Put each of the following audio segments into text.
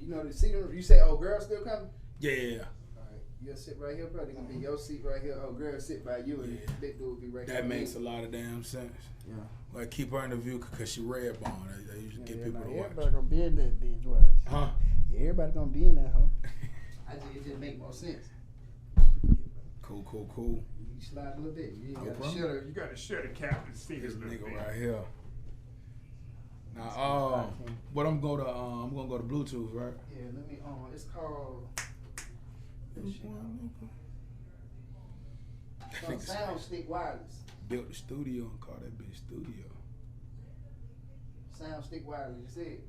You know the seating room. You say, "Oh, girl, still coming." Yeah. All right, you'll sit right here, bro. They gonna be your seat right here. Oh, girl, sit by you, and the big dude will be right. That makes a lot of damn sense. Yeah. Like keep her in the view because she red bone. They usually get people to watch. Everybody gonna be in that bitch, watch. Huh? Everybody gonna be in that hoe. It just make more sense. Cool. You slide a little bit. You got to share the captain's seat. This nigga right here. Now, what I'm gonna go to Bluetooth, right? Yeah, let me. It's called. Sound Stick Wireless. Built the studio and called that bitch studio. Sound Stick Wireless. You see it?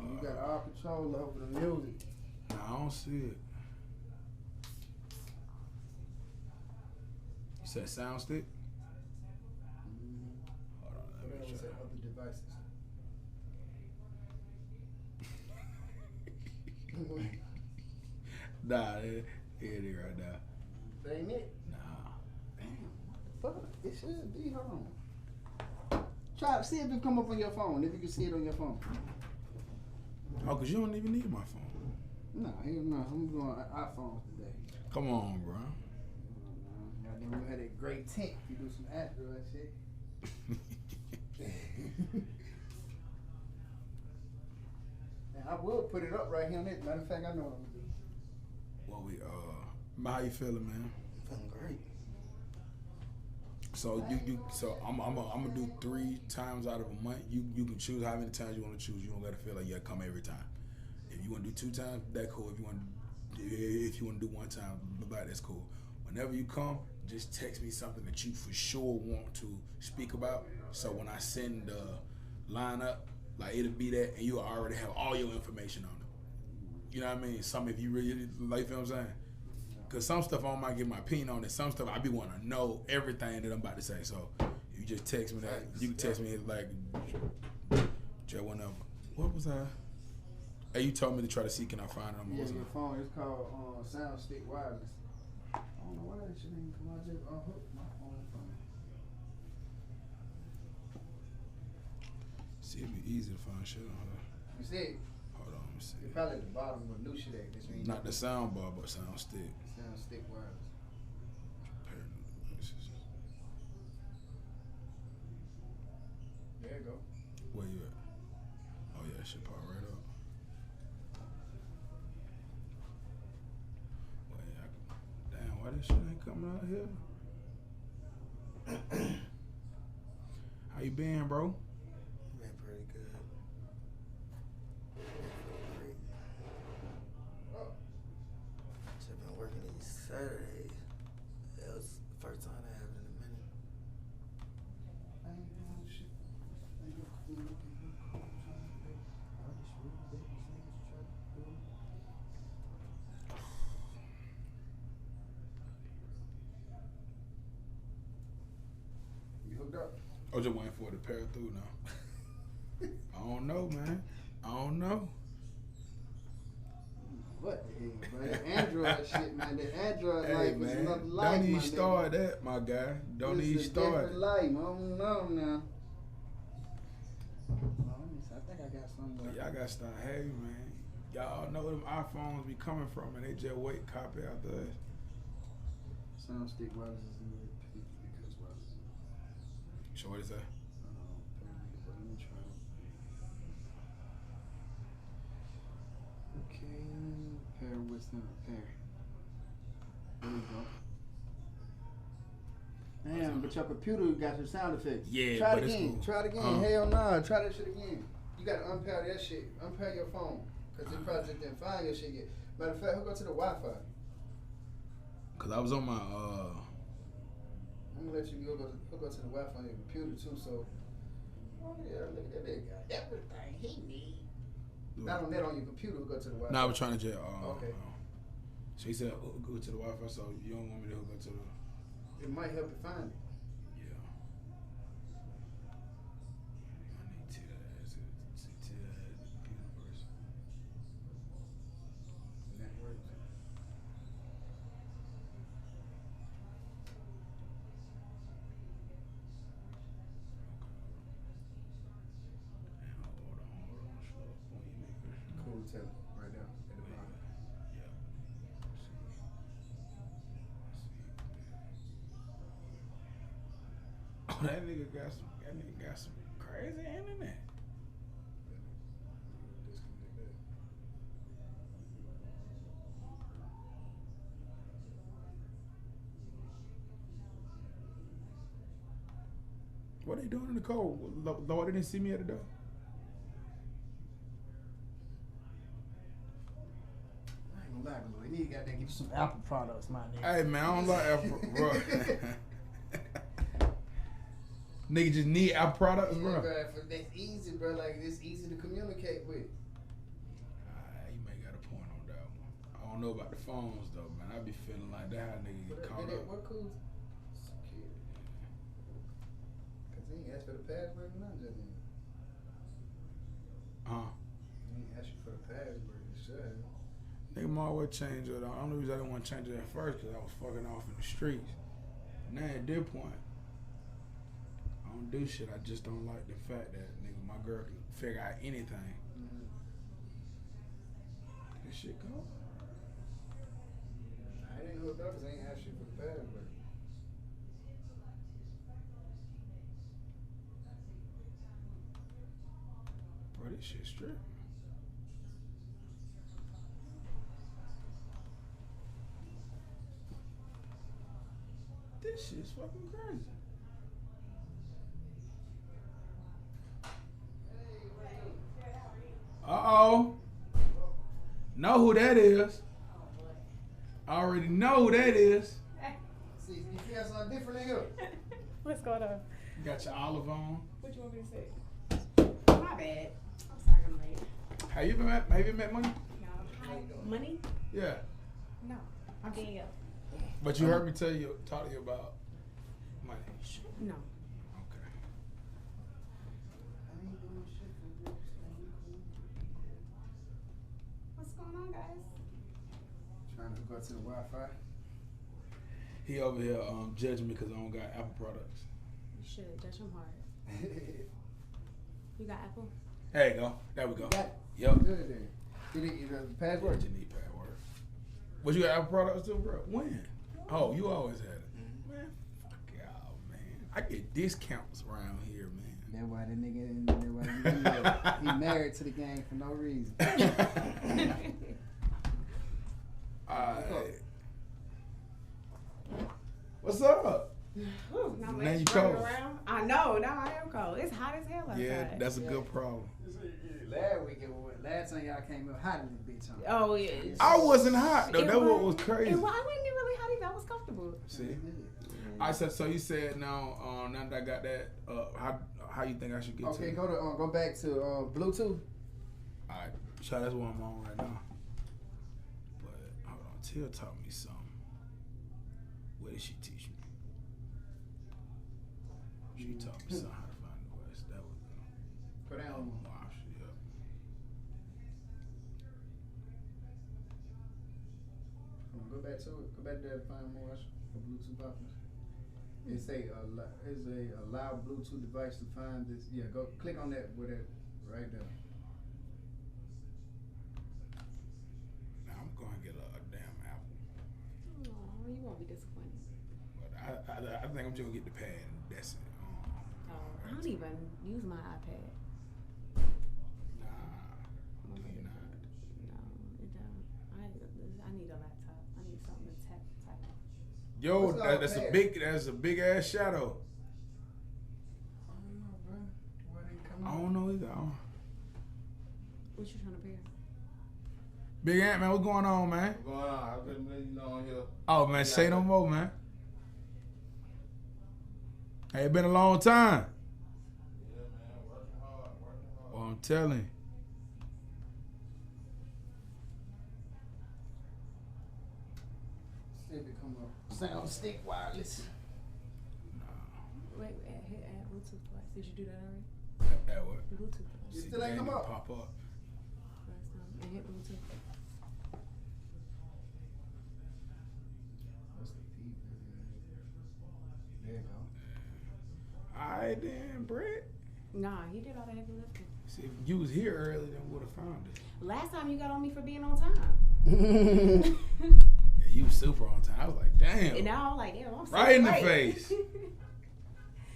You got all control over the music. Nah, I don't see it. You said Sound Stick? Hold on, let me try. Other devices. Nah, it is right now. That ain't it? Nah. Damn, what the fuck? It should be. Hold on. Try to see if it come up on your phone. If you can see it on your phone. Oh, cause you don't even need my phone. No, hell no. I'm going iPhones today. Come on, bro. Then we had that great tint. You do some Android shit. And I will put it up right here on it. Matter of fact, I know what I'm gonna do. Well, how you feeling, man? Feeling great. So I'm gonna do 3 times out of a month. You can choose how many times you want to choose. You don't gotta feel like you gotta come every time. If you want to do 2 times, that's cool. If you want to do 1 time, that's cool. Whenever you come, just text me something that you for sure want to speak about. So when I send the lineup, like it'll be that, and you already have all your information on it. You know what I mean? Some if you really like, you feel what I'm saying? Cause some stuff I might get my opinion on it. Some stuff I be want to know everything that I'm about to say. So if you just text me that, you can text me like, what was I? Hey, you told me to try to see, can I find it on my your phone is called Sound Stick Wireless. I don't know why that shit ain't come out. Just unhooked my phone from it. See, it'd be easy to find shit on her. You see? Hold on, let me see. It's probably at the bottom where new shit at. Not the sound bar, but Sound Stick. Sound Stick Wireless. There you go. Where you at? Oh yeah, that shit pop right up. Well, yeah, damn, why this shit ain't coming out here? How you been, bro? Been pretty good. Just been working these Saturdays. That was the first time I have it in a minute. You hooked up? I was just waiting for it to pair through now. I don't know, man. I don't know. What the hell, bro? That Android shit, man. The Android Hey, life is man, another life, don't even my start nigga. that, my guy. Don't This even is a start different it. life. I don't know now. I think I got something. Y'all got to start heavy, man. Y'all know where them iPhones be coming from, and they just wait copy after us. Sound Stick Wireless is in the because wireless. So what is that? Let me try it. Okay, pair with sound. Pair. There you go. Damn, but your computer got your sound effects. Yeah, try but it it's again. cool. Try it again. Hell nah. Try that shit again. You gotta unpair that shit. Unpair your phone. Cause it probably just didn't find your shit yet. Matter of fact, hook up to the Wi-Fi. Cause I was on my I'm gonna let you hook up to the Wi-Fi on your computer too. So, oh yeah, look at that big guy. Everything he need. Not on that on your computer. Hook up to the Wi-Fi. No, I was trying to just okay. So he said go to the Wi-Fi. So you don't want me to hook up to the? It might help you find it. Yeah. I need to universe. Networks. Hold on, slow up on you, nigga. truth telling right there at the bottom. Yeah. Oh, that nigga got some crazy internet. Disconnect that. What they doing in the cold? Lord didn't see me at the door. I ain't gonna lie, but you need to goddamn get you some Apple products, my nigga. Hey man, I don't like Apple, bro. Nigga just need Apple products, Yeah, bro. bro, that's easy, bro. Like it's easy to communicate with. You may got a point on that one. I don't know about the phones though, man. I be feeling like that how nigga get caught up. What cool? Security. Cause he ain't asked for the password or nothing just then. He ain't asked you for the password. You should have. Nigga might always change it. The only reason I didn't want to change it at first because I was fucking off in the streets. Now at this point, I don't do shit. I just don't like the fact that nigga my girl can figure out anything. Mm-hmm. That shit go. I ain't hooked up because I ain't asked you for the password. Bro, this shit straight. This shit's fucking crazy. Uh-oh. Know who that is. I already know who that is. See, you feel something different in here. What's going on? You got your olive on. What you want me to say? My bad. I'm sorry I'm late. Have you met Money? No. Money? Yeah. No. I'm getting up. But you heard me talk to you about money. No. Okay. I ain't doing shit for you. What's going on, guys? Trying to hook up to the Wi-Fi. He over here judging me because I don't got Apple products. You should. Judge him hard. You got Apple? There you go. There we go. Got it. Yep. Good then. Did he get the password? You need password. But you got Apple products too, bro? When? Oh, you always had it. Man, fuck y'all, man. I get discounts around here, man. That's why that nigga, he married to the gang for no reason. Alright. What's up? Whew, now Now let's you run cold. around. I know. Now I am cold. It's hot as hell outside. Yeah, that's a good problem. Last time y'all came up hot in this bitch, huh? Oh, yeah. I wasn't hot though. It That what was crazy. I wasn't really hot either. I was comfortable. See, I said. So you said now. Now that I got that, how you think I should get to? Okay, it? go back to Bluetooth. Alright, so that's what I'm on right now. But hold on, Tia taught me something. What did she teach me? She taught me something how to find the West. That was Go down. wow, shit. Yep. Go back to it. Go back there and find more for Bluetooth options. It's a allow Bluetooth device to find this. Yeah, go click on that with it right there. Now I'm going to get a damn Apple. Oh, you won't be disappointed. But I think I'm just going to get the pad. That's it. I don't even use my iPad. Nah, do you not? No, it don't. I need a laptop. I need something to type on. Yo, What's all that's pad? a big ass shadow. I don't know, bro. Why they come I don't know either. What you trying to pair? Big Ant, man, what's going on, man? What's going on? I've been letting you know on here. Oh man, say no more, man. Hey, it been a long time. Yeah, man, working hard. Well, I'm telling you. See if it come up. Sound stick wireless. Wait, add Bluetooth device. Did you do that already? At what? Bluetooth device. You still ain't come up. Pop up. Last time. And hit Bluetooth. What's the P? There you go. All right then, Brett. Nah, he did all the heavy lifting. See, if you was here early, then we would have found it. Last time you got on me for being on time. Yeah, you was super on time. I was like, damn. And now I'm like, damn, I'm so Right in the late. face.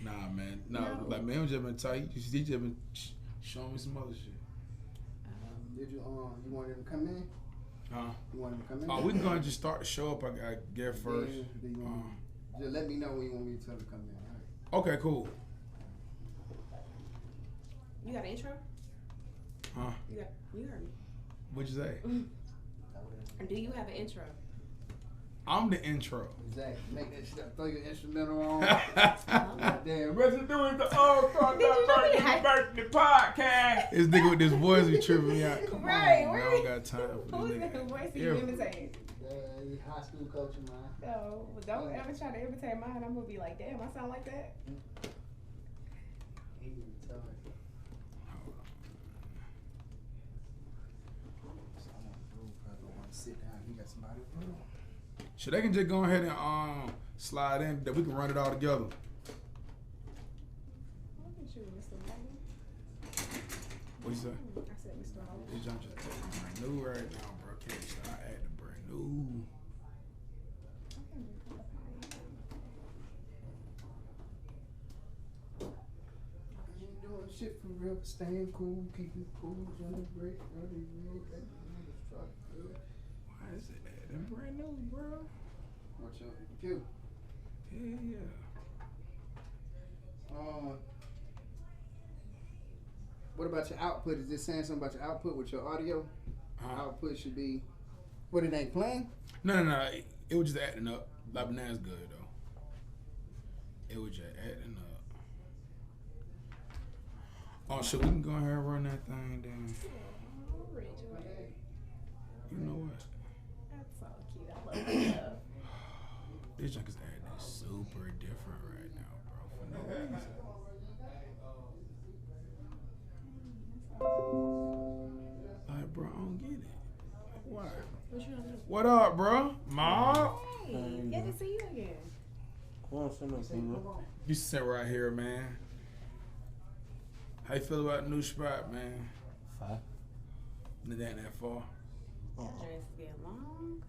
Nah, man. No, No. like, man, just been tight. He just been showing me some other shit. Did you wanted him to come in? Huh? You wanted him to come in? Oh, we can go ahead and just start the show up, I get first. Then you want just let me know when you want me to tell him to come in. All right. Okay, cool. You got an intro? Huh? You heard me. What'd you say? Do you have an intro? I'm the intro. Exactly. Make that shit. Throw your instrumental on. This Damn. What's it doing the old birthday podcast? nigga with this voice be tripping me out. Come Right, on, man, I where- don't got time for Who's this that nigga. voice Yeah. you imitating? High school coach of mine. No, don't ever try to imitate mine. I'm gonna be like, damn, I sound like that. He retarded. So I want to probably want to sit down. He got somebody to put on. So they can just go ahead and slide in that we can run it all together. Look at you, Mr. Morgan. What you say? I said Mr. Morgan. This junk just brand new right now, bro. Can't start acting brand new. I ain't doing shit for real. Staying cool, keeping cool, running break, running real. Why is it acting brand new, bro? Watch your computer. Yeah. What about your output? Is this saying something about your output with your audio? Uh-huh. Output should be. What, it ain't playing? No. It was just acting up. Like, banana's good, though. It was just acting up. Oh, so we can go ahead and run that thing then. Oh, Rich, You know what? that's so cute. I love that stuff. This junk is acting super different right now, bro. For no reason. Like, bro, I don't get it. Like, why? What you gonna do? What up, bro? Mom? Hey, good to see you again. You sit right here, man. How you feel about the new spot, man? 5. It ain't that far. That dress get long.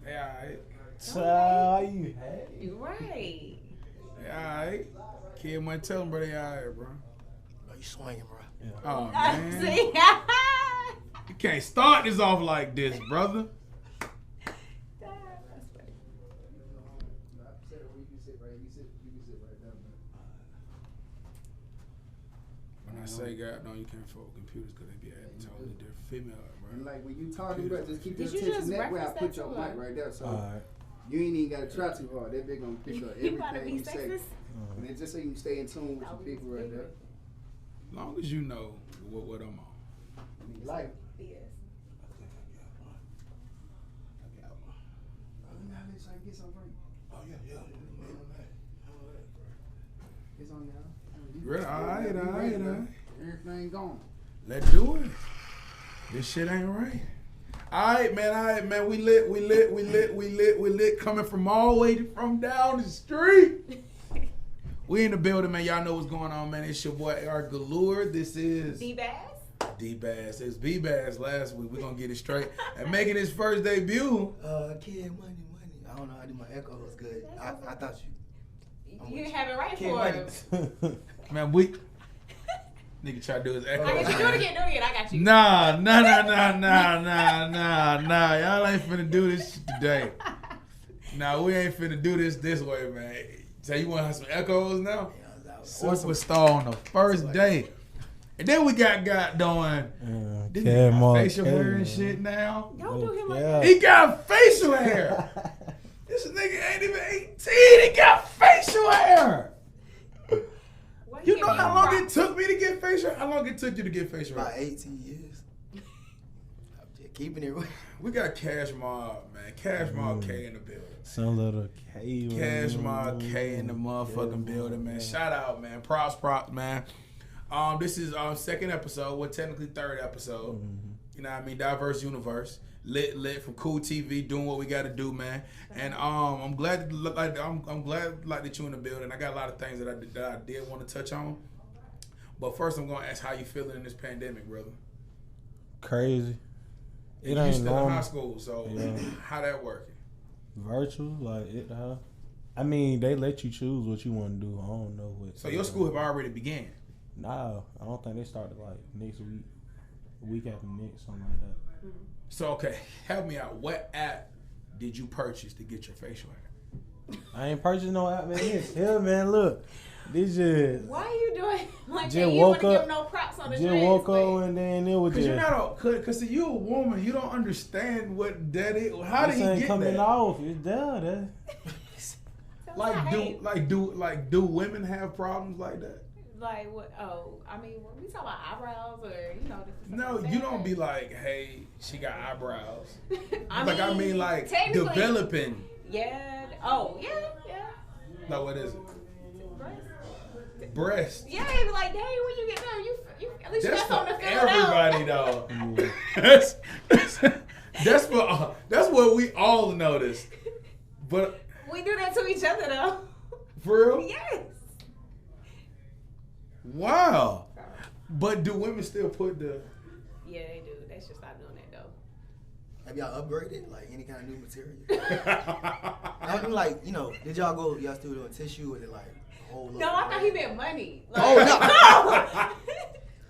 Hey, alright. So you had You right. Hey, alright. Kid might tell him, bro, they alright, bro. Bro, you swinging, bro. Oh, man. See? You can't start this off like this, brother. That's funny. You can sit right there. When I say God, no, you can't fuck with computers because they be acting totally different. Female, And bro. like when you talking, bro, just keep your Did you attention just that way. I reference put that your too, mic like- right there, so Alright. you ain't even gotta try too hard. That big gonna pick up You about to everything be you say. sexist? And it's just so you can stay in tune with your people right there. As long as you know what I'm on. I mean, like, Yes. now let's try to get some break. Oh, yeah. It's on y'all. Ready? Alright. Everything gone. Let's do it. This shit ain't right. Alright, man. We lit. Coming from all the way from down the street. We in the building, man. Y'all know what's going on, man. It's your boy Eric Galore. This is D-Bass? D-Bass. It's B-Bass last week. We're gonna get it straight. And making his first debut. Kid Money. I don't know how to do my echoes good. I thought you. You didn't have it right Kid for him. Money. Man, we nigga try to do his echo. I got you. Do it again. I got you. Nah. Y'all ain't finna do this shit today. Nah, we ain't finna do this way, man. So you wanna have some echoes now? Superstar on the first day. And then we got doing this nigga got facial hair and shit now. Don't do him like that. He got facial hair. This nigga ain't even 18. He got facial hair. Why You give know me how long props? it took me to get facial hair? How long it took you to get facial About hair? 18 years. I'm just keeping it. We got Cash Mob, man. Cash Mob K in the building. Some little K. Cash Mob K in the motherfucking building, man. Shout out, man. Props, man. This is our second episode. Well, technically third episode. You know what I mean? Diverse universe. Lit from Cool TV, doing what we got to do, man. And I'm glad that you in the building. I got a lot of things that I did want to touch on. But first, I'm gonna ask how you feeling in this pandemic, brother. Crazy. It You ain't still in normal. high school, so Yeah. how that working? Virtual, like it. I mean, they let you choose what you want to do. I don't know what. So your school have already began. Nah, I don't think they started like next week after next, something like that. So okay, help me out. What app did you purchase to get your facial hair? I ain't purchased no app, man. It's hell, man. Look, this just Why are you doing like Just that? You woke want to up- give no props on the just dress. woke like- up and then it was Cause just. you're not cause see, you a woman, you don't understand what that is. How did this he ain't get coming that? off. It's there. That's what I hate. Do women have problems like that? Like what? Oh, I mean, when we talk about eyebrows or this is No, something you bad. don't be like, hey, she got eyebrows. I mean, like technically, developing. Yeah. Oh, yeah. Like what is it? Breast. Breast. Yeah, they be like, dang, when you get done, you at least you That's got for something to fill it out. everybody though. that's what we all noticed. But We do that to each other though. for real? Yes. Wow. But do women still put the Yeah, they do. They should stop doing that though. Have y'all upgraded like any kind of new material? I mean, like did y'all still doing tissue with it like a whole? No, I thought he meant money. Like, Oh, no. no.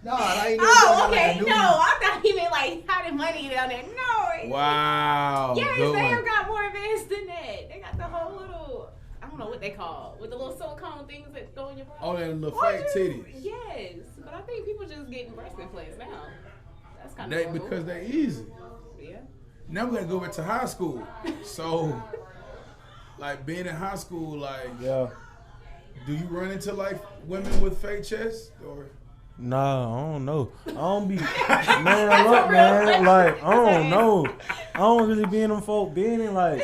No, I ain't. Oh, okay. No, I thought he meant like how the money down there. No. Wow. Yes, good they one. have got more advanced than that. They got the whole little, I don't know what they call, with the little silicone things that go in your bra. Oh, that little Or fake just- titties. Yes, but I think people just getting breast implants now. That's kind They of because they're easy. yeah. Now we're gonna go back to high school. So like being in high school, like Yeah. do you run into like women with fake chests or Nah, I don't know. I don't be, man. That's Look, a real man. question. Like I don't That's know. I don't really be in them folk being in like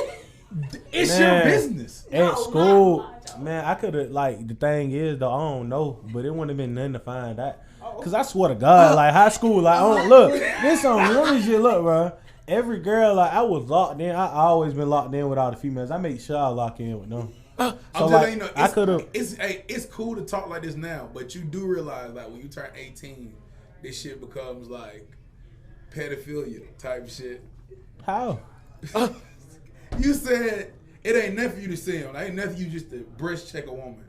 it's Man. your business? at No, school. not- Man, I could have like the thing is though I don't know, but it wouldn't have been nothing to find out. Cause I swear to God, like high school, like I don't look. This on real shit. Look, bro. Every girl, like I was locked in. I always been locked in with all the females. I make sure I lock in with them. I'm So, just like, letting you know, I coulda- it's cool to talk like this now, but you do realize like when you turn 18, this shit becomes like pedophilia type shit. How? You said it ain't nothing for you to see him. It ain't nothing for you just to breast check a woman.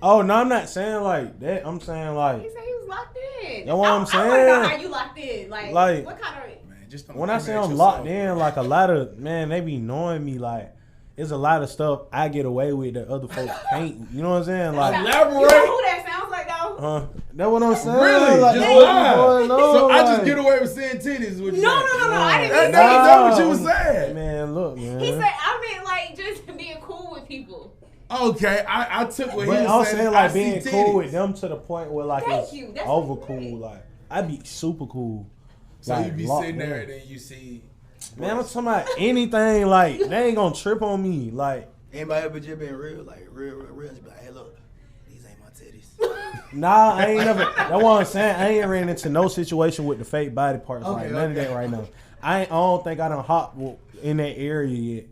Oh no, I'm not saying like that. I'm saying He like said he was locked in. That's what I'm I want to saying. know how you locked in. Like what kind of? Man, just don't when I say I'm incriminate locked yourself. in, like a lot of man, they be knowing me. Like there's a lot of stuff I get away with that other folks can't. You know what I'm saying? Like, Elaborate. You know who that sounds like though? that's what I'm saying. Really? Like, Just that's what's lie. going on, So I just like- get away with saying titties. Is what you No, saying. I didn't That- mean that- that. what you was saying. Man, look, man. He said I meant like just being cool with people. Okay, I took what But he I'm was saying saying. like I being see cool titties. with them to the point where like Thank it's you. That's over what cool. you Like I be super cool. So like, you be locked sitting there in. and then you see. Man, I'm talking about anything. Like they ain't gonna trip on me. Like Anybody ever just been real, like real, just be like, hey, look, these ain't my titties. nah, I ain't never. That's what I'm saying. I ain't ran into no situation with the fake body parts. Like Okay, none of okay. that right now. I don't think I done hop in that area yet.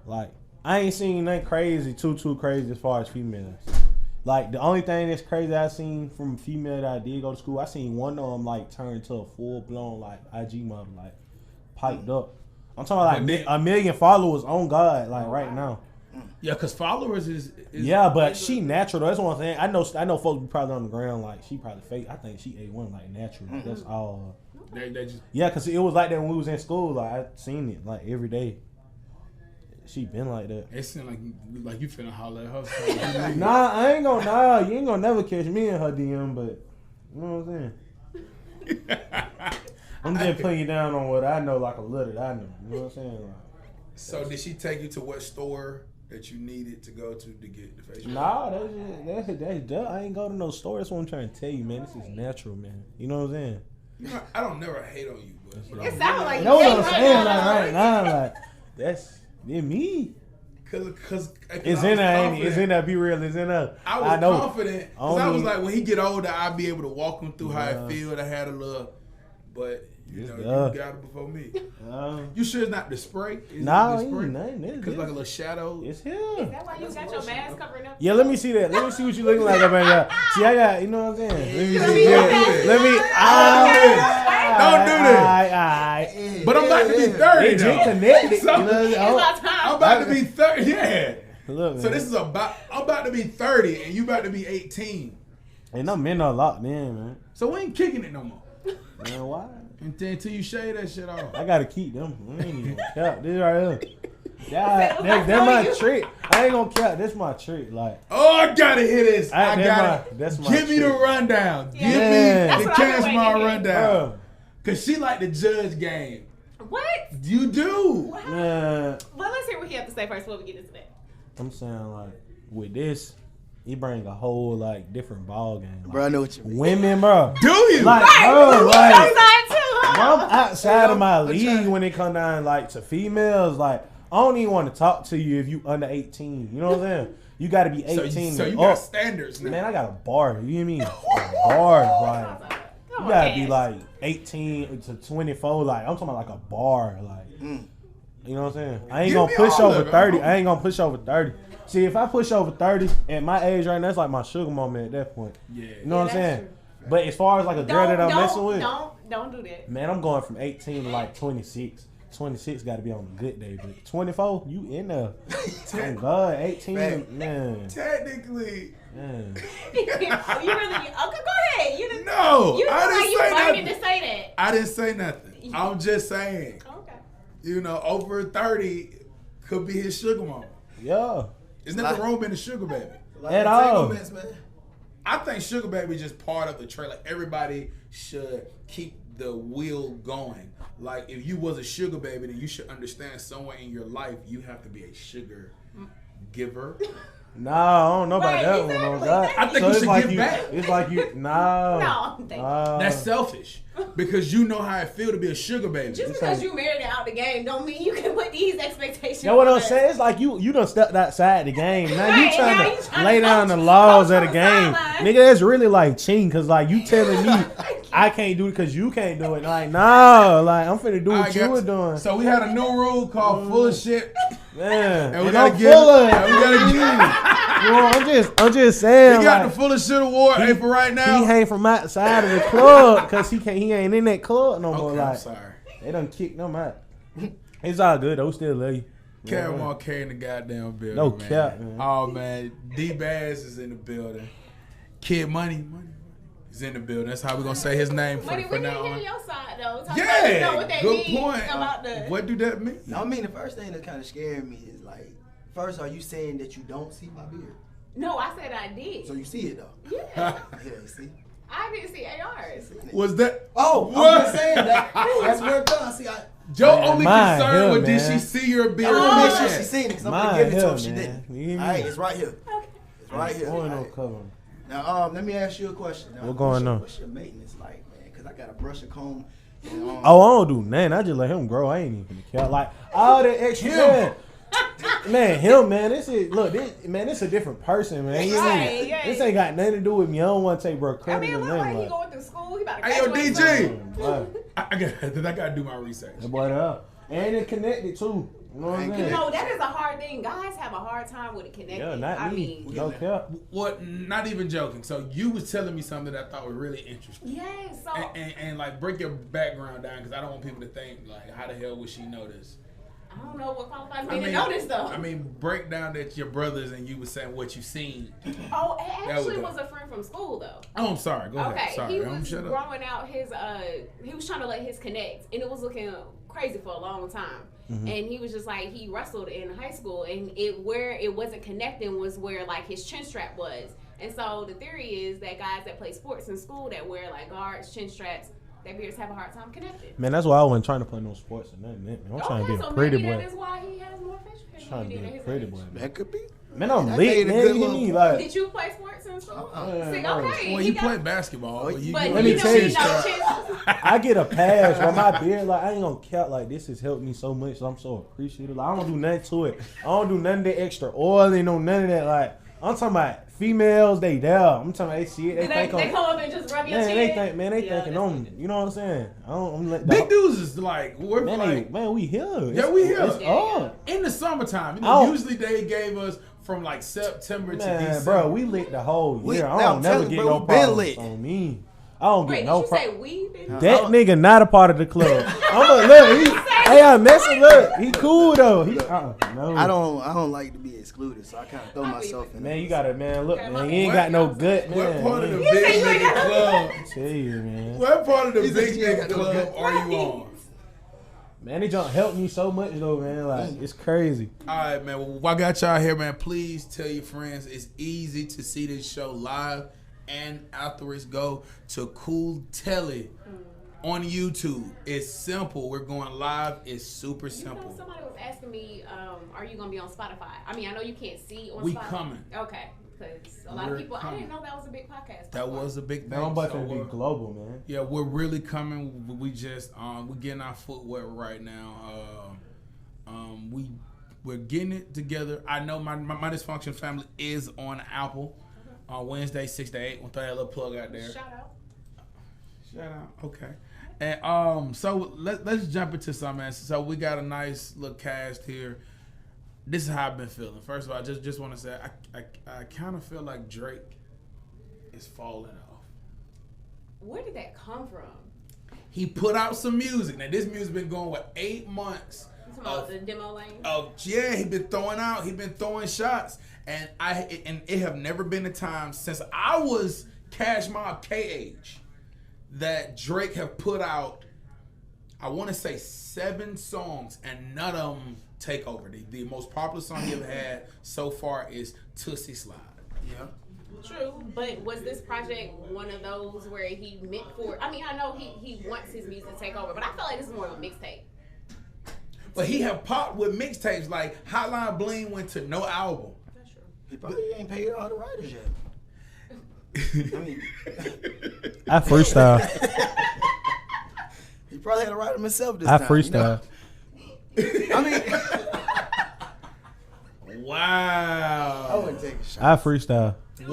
Like I ain't seen nothing crazy, too crazy as far as females. Like the only thing that's crazy I seen from a female that I did go to school, I seen one of them like turn to a full blown like IG model, like piped up. I'm talking about like a million followers on God, like right now. Yeah, because followers is Yeah, but she natural though. That's what I'm saying. I know folks be probably on the ground like she probably fake. I think she A1 like natural. That's all. They just Yeah, cause it was like that when we was in school. Like I seen it like every day. She been like that. it seemed like you finna holler at her. Nah, I ain't gonna. Nah, you ain't gonna never catch me in her DM. But you know what I'm saying. I'm just putting you down on what I know, like a little that I know. You know what I'm saying? Like, So did she take you to what store that you needed to go to get the facial? nah, that's I ain't go to no store. That's what I'm trying to tell you, man. This is natural, man. You know what I'm saying? You know, I don't never hate on you, but It sounds like You know what you I'm hate saying? right Like now. right now, like that's it. Me. cause It's in there, ain't it? It's in there. Be real. It's in there. I was know. confident because I was Only- like, when he get older, I'll be able to walk him through how Yeah. it feel to have a little but you Yes, know duh. you got it before me. Um, You sure it's not the spray? Is no, it ain't the spray? nothing. Because like a little shadow. It's Is here. that why you got your mask covering up? Yeah, let me see that. Let me see what you looking like up in there. See, I got, you know what I'm saying? Let me Let see. me Yeah. do that. Let me. Don't do this. Alright. But I'm about to be 30 They though. connected. So- You know, It's oh, about time. I'm about to be 30. Yeah. look, man. So this is I'm about to be 30 and you about to be 18. Ain't no men no locked in, man. So we ain't kicking it no more. Man, why? Until you shave that shit off. I gotta keep them. I ain't even cap. This right here. That was That's like, my no, you- trick. I ain't gonna cap. That's my trick. Like, Oh, I gotta hear this. I that's gotta. that's my Give me the trick. rundown. Yeah. Give Yeah. me That's the what I've been cash waiting my to hear. rundown. Bruh, Cause she like the judge game. What? You do. man, Well, let's hear what he have to say first before we get into that. I'm saying like with this, he bring a whole like different ball game. Like, Bro, I know what you mean. women, bro. Do you? Like, Right, bro, you like, outside too, huh? I'm outside of my I'm league trying- when it come down like to females. Like, I don't even want to talk to you if you under 18. You know what I'm saying? You got to be 18. So you and got up. standards now. Man, I got a bar. You hear me? A bar, like. Come You on, gotta be Cash. like 18 to 24. Like, I'm talking about like a bar. Like, you know what I'm saying? I ain't Give gonna me push all over of it. 30. I ain't gonna push over 30. See, if I push over 30 at my age right now, that's like my sugar moment at that point. Yeah. You know what I'm that's saying? But as far as like a girl that I'm messing with, Don't do that. man, I'm going from 18 to like 26. 26 got to be on a good day, but 24, you in there? Thank God, 18, Fact. man, Technically, man. Oh, you really? Okay, go ahead. You didn't. no. You I look like didn't you say burning nothing. to say that. I didn't say nothing. I'm just saying. Okay. You know, over 30 could be his sugar mama. Yeah, There's nothing wrong with being a sugar baby. Like At all. entanglements, man. I think sugar baby is just part of the trailer. Everybody should keep the wheel going. Like if you was a sugar baby, then you should understand somewhere in your life you have to be a sugar giver. nah, I don't know about Right, that one. exactly. On that. I think you it's should like give back. It's like you, nah. No, thank you. That's selfish because you know how it feel to be a sugar baby. Just because you married out the game don't mean you can put these expectations. You know what on I'm us. saying? It's like you done stepped outside the game. Now you Right, trying now to you tryna lay down the coach laws of on the the game. sideline. Nigga, that's really like cheating because like you telling me I can't do it because you can't do it. Like, no, like I'm finna do All what right, you guys. were doing. So we had a new rule called full of shit. Man, And we and gotta I'm give- full of it. and we gotta give- You know, I'm just saying. We got like, the full of shit award hey, for right he now. hang from outside of the club because he ain't in that club no more. Okay, I'm Like sorry. they done kicked them out. It's all good. Though, still love you. Karen Wall carrying the goddamn building. No man. cap, man. Oh man, D Bass is in the building. Kid Money is in the building. That's how we gonna say his name Money, for we now didn't hear on. your side though. Talk about, you know what Yeah, that good means point. about the. What do that mean? No, I mean the first thing that kind of scared me is like, first, are you saying that you don't see my beard? No, I said I did. So you see it though? Yeah, Yeah, you see. I didn't see ARs. Was that? Oh, What? I'm just saying that. That's where it comes. See, Joe Man, only mine concern here, was did man. she see your beard? I or want to make not? sure she seen it because I'm Mine gonna give it to here, her if she man. didn't. You hear me? All right, it's right here. It's right here. Boy, no Alright. cover. Now, let me ask you a question. Now, What going on? What's your maintenance like, man? Because I got a brush, a comb. And, Oh, I don't do nothing. I just let him grow. I ain't even care. Like all that extra man, him, man. This is look, this a different person, man. You Right, mean? yeah. This ain't got nothing to do with me. I don't want to take bro I credit mean, it or look nothing. like he Like, going through school. He about to Hey, yo, graduate DJ. soon. like, I gotta do my research. that boy up. And it connected too. You know what I'm saying? No, that is a hard thing. Guys have a hard time with it connecting. Yeah, not I me. mean, No cap. What? Not even joking. So you was telling me something that I thought was really interesting. yes. So And like break your background down because I don't want people to think like how the hell would she know this? I don't know what qualifies me to know this though. I mean, break down that your brothers and you were saying what you seen. Oh, it That actually was was a friend from school though. Oh, I'm sorry. Go Okay, ahead. Sorry. he I'm was shut up. growing out his he was trying to let his connect, and it was looking crazy for a long time. Mm-hmm. And he was just like he wrestled in high school, and where it wasn't connecting was where like his chin strap was. And so the theory is that guys that play sports in school that wear like guards, chin straps, their beards have a hard time connecting. Man, that's why I wasn't trying to play no sports or nothing. Man. I'm trying to be so a pretty maybe boy. that is why he has more facial hair. I'm trying to than be you a did at pretty his boy. age. Man, That could be. man I'm That lit, made a man. good You little me point. like. Did you play sports in school? Yeah, See, no. okay. Well, he you got- play basketball, but you But Let me you tell know, you he know something. chin- I get a pass for my beard. Like I ain't gonna count. Like this has helped me so much. So I'm so appreciative. Like I don't do nothing to it. I don't do none of that extra oil and no none of that. Like I'm talking about females. They there. I'm talking about they see it. They think they I'm. come up and just rub your Man, chin. they think. Man, they Yeah, thinking that's I'm. what You know what I'm saying? I'm let Big dudes is like we're Man, like man, we here. Yeah, we here. It's Yeah, up. in the summertime. You I know, don't- usually they gave us from like September to Man, December. bro, we lit the whole We- year. I I'm don't never telling get you, no bro, we been problems lit. on me. I don't Wait, get did no you say problems. we been? That nigga not a part of the club. Hey, I'm messing. Look, he cool though. He, no. I don't like to be excluded, so I kind of throw myself in. Man, there. you gotta, man. Look, Okay, man, you ain't got no gut, man. What part of the You big say you ain't nigga got no club? Tell you, man. What part of the He said big you ain't nigga got no club gut. are you on? Man, they just helped me so much though, man. Like it's crazy. All right, man. Well, I got y'all here, man. Please tell your friends it's easy to see this show live and afterwards go to Cool Telly on YouTube. It's simple. We're going live. It's super You know, simple. somebody was asking me, are you gonna be on Spotify? I mean, I know you can't see on We Spotify. coming. Okay, because a lot We're of people, I coming. didn't know that was a big podcast. That was a big thing. Man, I'm about to So, be global, man. yeah, we're really coming. We just we're getting our foot wet right now. We're getting it together. I know my Dysfunction Family is on Apple on Wednesday 6 to 8. We'll throw that little plug out there. Shout out. Shout out. Okay. And so let's jump into something, man. So we got a nice little cast here. This is how I've been feeling. First of all, I just want to say I kind of feel like Drake is falling off. Where did that come from? He put out some music. Now this music been going with 8 months. You talking about the demo lane? Yeah, he been throwing shots, and it have never been a time since I was Cash Mob K age that Drake have put out, I want to say 7 songs, and none of them take over. The most popular song he ever had so far is Tootsie Slide. Yeah. True, but was this project one of those where he meant for? I mean, I know he wants his music to take over, but I feel like this is more of a mixtape. But he have popped with mixtapes like Hotline Bling went to no album. That's true. He probably ain't paid all the writers yet. I mean, I freestyle. he probably had to write them himself this I time. freestyle. You know? I mean, Wow. I wouldn't take a shot. I freestyle. Right, he's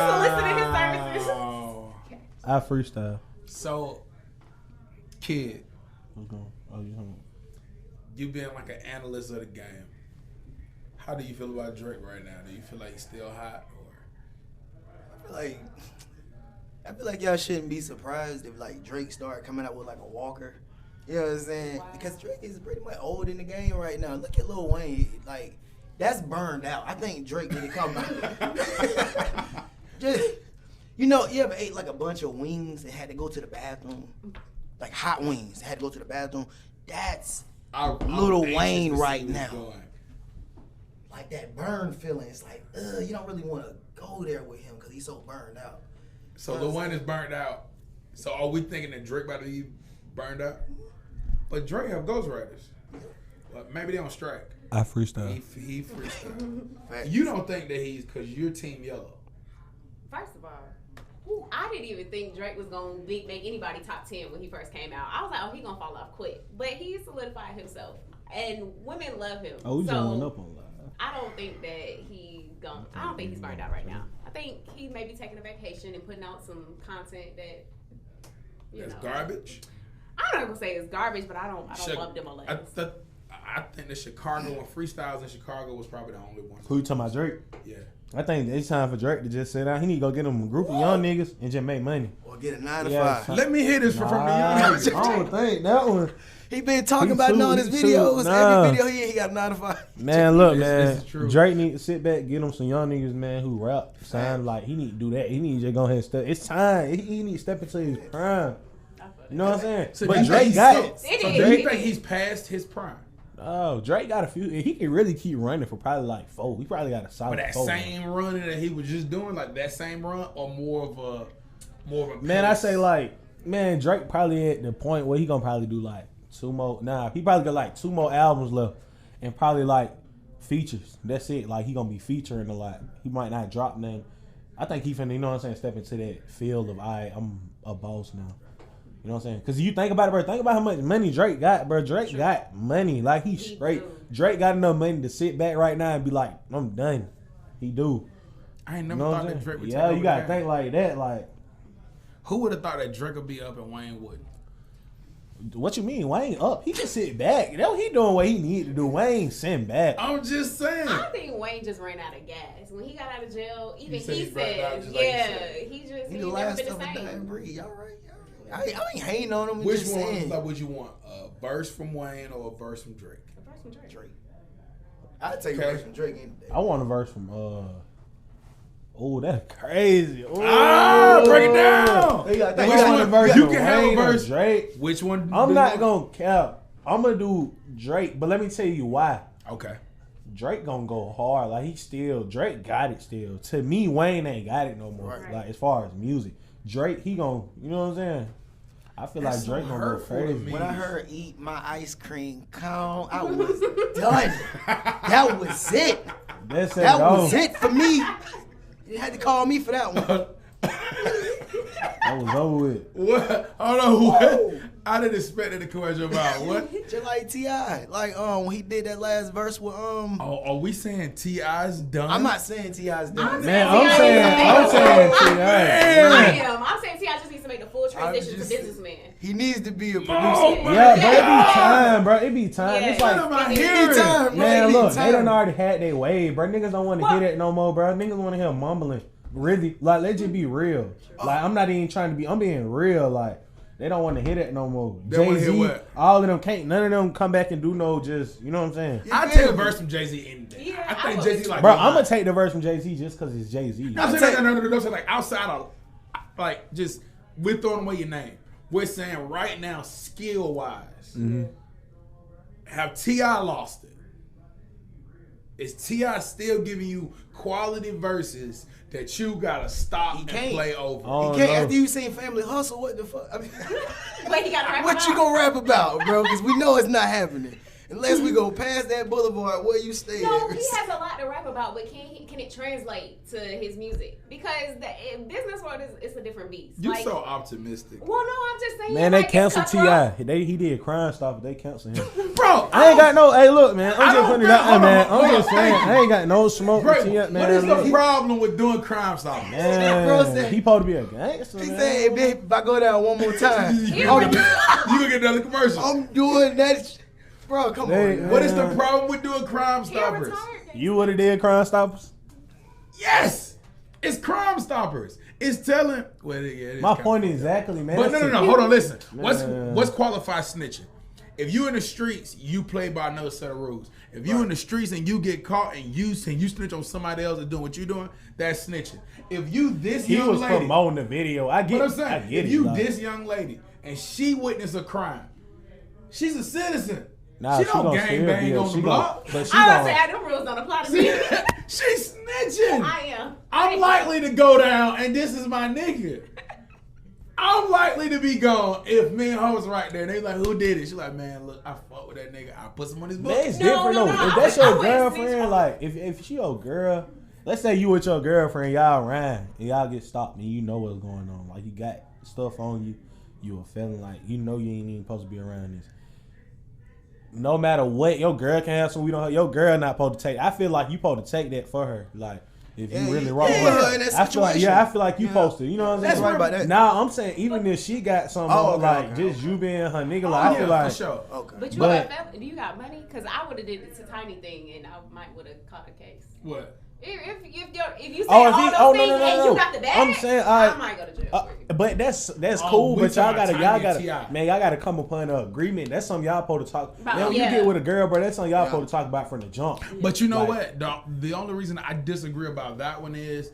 soliciting his services. Wow. I freestyle. So, kid, Oh, you you being like an analyst of the game, how do you feel about Drake right now? Do you feel like he's still hot, or I feel like y'all shouldn't be surprised if like Drake start coming out with like a Walker. You know what I'm saying? Wow. Because Drake is pretty much old in the game right now. Look at Lil Wayne. Like, that's burned out. I think Drake need to come out. Just, you ever ate like a bunch of wings and had to go to the bathroom? Like hot wings, had to go to the bathroom. That's Lil anxious Wayne to see right where now. he's going. like that burn feeling. It's like, you don't really want to go there with him because he's so burned out. So Lil Wayne is burned out. So are we thinking that Drake about to be burned out? But Drake have ghostwriters. But maybe they on strike. I freestyle. He freestyle. Facts. You don't think that he's because you're Team Yellow. First of all, I didn't even think Drake was gonna make anybody top 10 when he first came out. I was like, oh, he gonna fall off quick, but he solidified himself, and women love him. Oh, we so joining up on live. I don't think that I don't think he's burned out right now. I think he may be taking a vacation and putting out some content that That's garbage. I'm not gonna say it's garbage, but I don't Chic- love demo I, lanes. I think that Chicago and freestyles in Chicago was probably the only one. Who you talking about, Drake? Yeah. I think it's time for Drake to just sit down. He need to go get him a group of young niggas and just make money. Or get a 9 to Yeah, 5. Let me hear this from the young I niggas. don't think that one. He been talking He about too- knowing his he too- videos. nah. Every video he got a 9 to 5. Man, look, This man. is true. Drake need to sit back, get him some young niggas, man, who rap. Sign like he need to do that. He need to just go ahead and step. It's time. He need to step into his prime. You know what I'm saying? So do but you Drake think got so- it. So It do is. you It think is. he's past his prime? Oh, Drake got a few. He can really keep running for probably like 4. He probably got a solid But that 4. same run that he was just doing, like that same run, or more of a Man, I pace? say like, man, Drake probably at the point where he gonna probably do like 2 more. Nah, he probably got like 2 more albums left, and probably like features. That's it. Like he gonna be featuring a lot. He might not drop name. I think he finna, you know what I'm saying, step into that field of I'm a boss now. You know what I'm saying? Because you think about it, bro. Think about how much money Drake got, bro. Drake got money. Like, he's He straight. do. Drake got enough money to sit back right now and be like, I'm done. He do. I ain't You never know what thought I'm that Drake saying? would Yeah, take over you gotta the think game. like that. Like, Who would have thought that Drake would be up and Wayne wouldn't? what you mean? Wayne up? He can sit back. You know, he doing what he need to do. Wayne sitting back. I'm just saying. I think Wayne just ran out of gas when he got out of jail. Even said he he ran out said, just like he yeah, said. he He the never last been of the a dying same. breed. Y'all right? I ain't hating on him. I'm Which just one saying. like, would you want? A verse from Wayne or a verse from Drake? Drake. I'd take Okay. a verse from Drake any day. I want a verse from Oh, that's crazy. Ooh. Break it down. You gotta Which think one? about it. Verse You from can have a Wayne or verse. Drake. Which one? I'm do not you gonna cap. I'm gonna do Drake, but let me tell you why. want? Okay. Drake gonna go hard. Like Drake got it still. To me, Wayne ain't got it no more. Right. Like as far as music, Drake he gonna, you know what I'm saying? I feel That's like Drake so gonna go hurtful to crazy. me. When I heard "Eat My Ice Cream Cone," I was done. That was it. That's That was it for me. You had to call me for that one. That was over with. What? Hold on. What? I didn't expect it to come out your mouth. What? Just like T.I. Like when he did that last verse with Oh, are we saying T.I.'s done? I'm not saying T.I.'s done. Man, I'm I'm saying saying I T.I. am. I'm saying T.I. just needs to make the full transition to just- businessman. He needs to be a producer. Oh my Yeah, but it God. be time, bro. It be time. Yeah. It's What like, am I It be hearing? time, bro. man, It be look, they time. done already had their way, bro. Niggas don't want to hear that no more, bro. Niggas want to hear mumbling. Really, like, let's just be real. Like, I'm not even trying to be. I'm being real. Like, they don't want to hear that no more. They wanna hear Jay-Z, what? all of them can't. None of them come back and do no. Just, you know what I'm saying? I take a verse from Jay Z any day. Yeah, I think I Jay Z would. like. Bro, Lil I'm gonna Nas. take the verse from Jay-Z just because it's Jay-Z. I'm saying no. So like outside of, like, just we're throwing away your name. We're saying right now, skill wise, have T.I. lost it? Is T.I. still giving you quality verses that you gotta stop and can't. play over? Oh, He can't. no. After you seen Family Hustle, what the fuck? I mean, Wait, he got to rap what you about? gonna rap about, bro? Because we know it's not happening unless we go past that boulevard where you stay. No, at. he has a lot to rap about, but can it translate to his music? Because the business world is a different beast. You like, so optimistic, well, no, I'm just saying. Man, they like, it's canceled cutthroat. T.I. He did Crime Stopper. They canceled him. bro. I ain't got no. Hey, look, man. I I'm just don't putting it feel- out there, man. hold on, I'm just hold on. saying. I ain't got no smoke Bro, with T.I., man. what is the Look. problem with doing Crime Stoppers? Bro Man, said- he supposed to be a gangster, He man. said, if I go down one more time, You gonna get another commercial. I'm doing that. Bro, come Hey, on. Man. What is the problem with doing Crime He Stoppers? retired. You would have did Crime Stoppers? Yes, it's Crime Stoppers. It's telling. Well, yeah, it is My kinda point fucked up. exactly, man. But That's no. it. Hold on, listen. Man. What's qualified snitching? If you in the streets, you play by another set of rules. If you in the streets and you get caught and you snitch on somebody else and doing what you doing, that's snitching. If you this He young was lady, promoting the video. I get what I'm it. I saying, get if it. you like, this young lady and she witnessed a crime, she's a citizen. nah, she she don't gonna gang still bang be a- on she the gonna- block. But she I was gonna. saying them rules don't apply to me. She's snitching. I am. I'm likely to go down, and this is my nigga. I'm likely to be gone if me and her was right there. And they like, who did it? She's like, man, look, I fuck with that nigga. I put some on his book. Man, it's No, different no, though. no, If that's I your wouldn't girlfriend, snitch. like if she your girl, let's say you with your girlfriend, y'all ran and y'all get stopped and you know what's going on. Like you got stuff on you, you a felon. Like you know you ain't even supposed to be around this. No matter what, your girl can have some we don't have. Your girl not supposed to take. I feel like you supposed to take that for her. Like if Yeah, you really you- wrong yeah, with yeah, her, in that I feel like situation. I feel like you supposed to. You know what I'm saying? That's right about that. Nah, I'm saying even if she got something Oh, on, okay, like okay, just you being her nigga, Oh, like I yeah, feel like for sure. Okay. But you But- got do you got money? Because I would have did it to tiny thing, and I might would have caught a case. What? If you say Oh, all if he- those oh, no, things no, no, and no. you got the bag, I'm saying, I might go to jail for you. but that's Oh, cool. we But y'all talking gotta, about y'all Tiny gotta, and T.I. man, y'all gotta come upon an agreement. That's something y'all supposed to talk. About- Man, when yeah. you get with a girl, bro, that's something y'all supposed to talk about from the jump. But you know Like- what? The only reason I disagree about that one is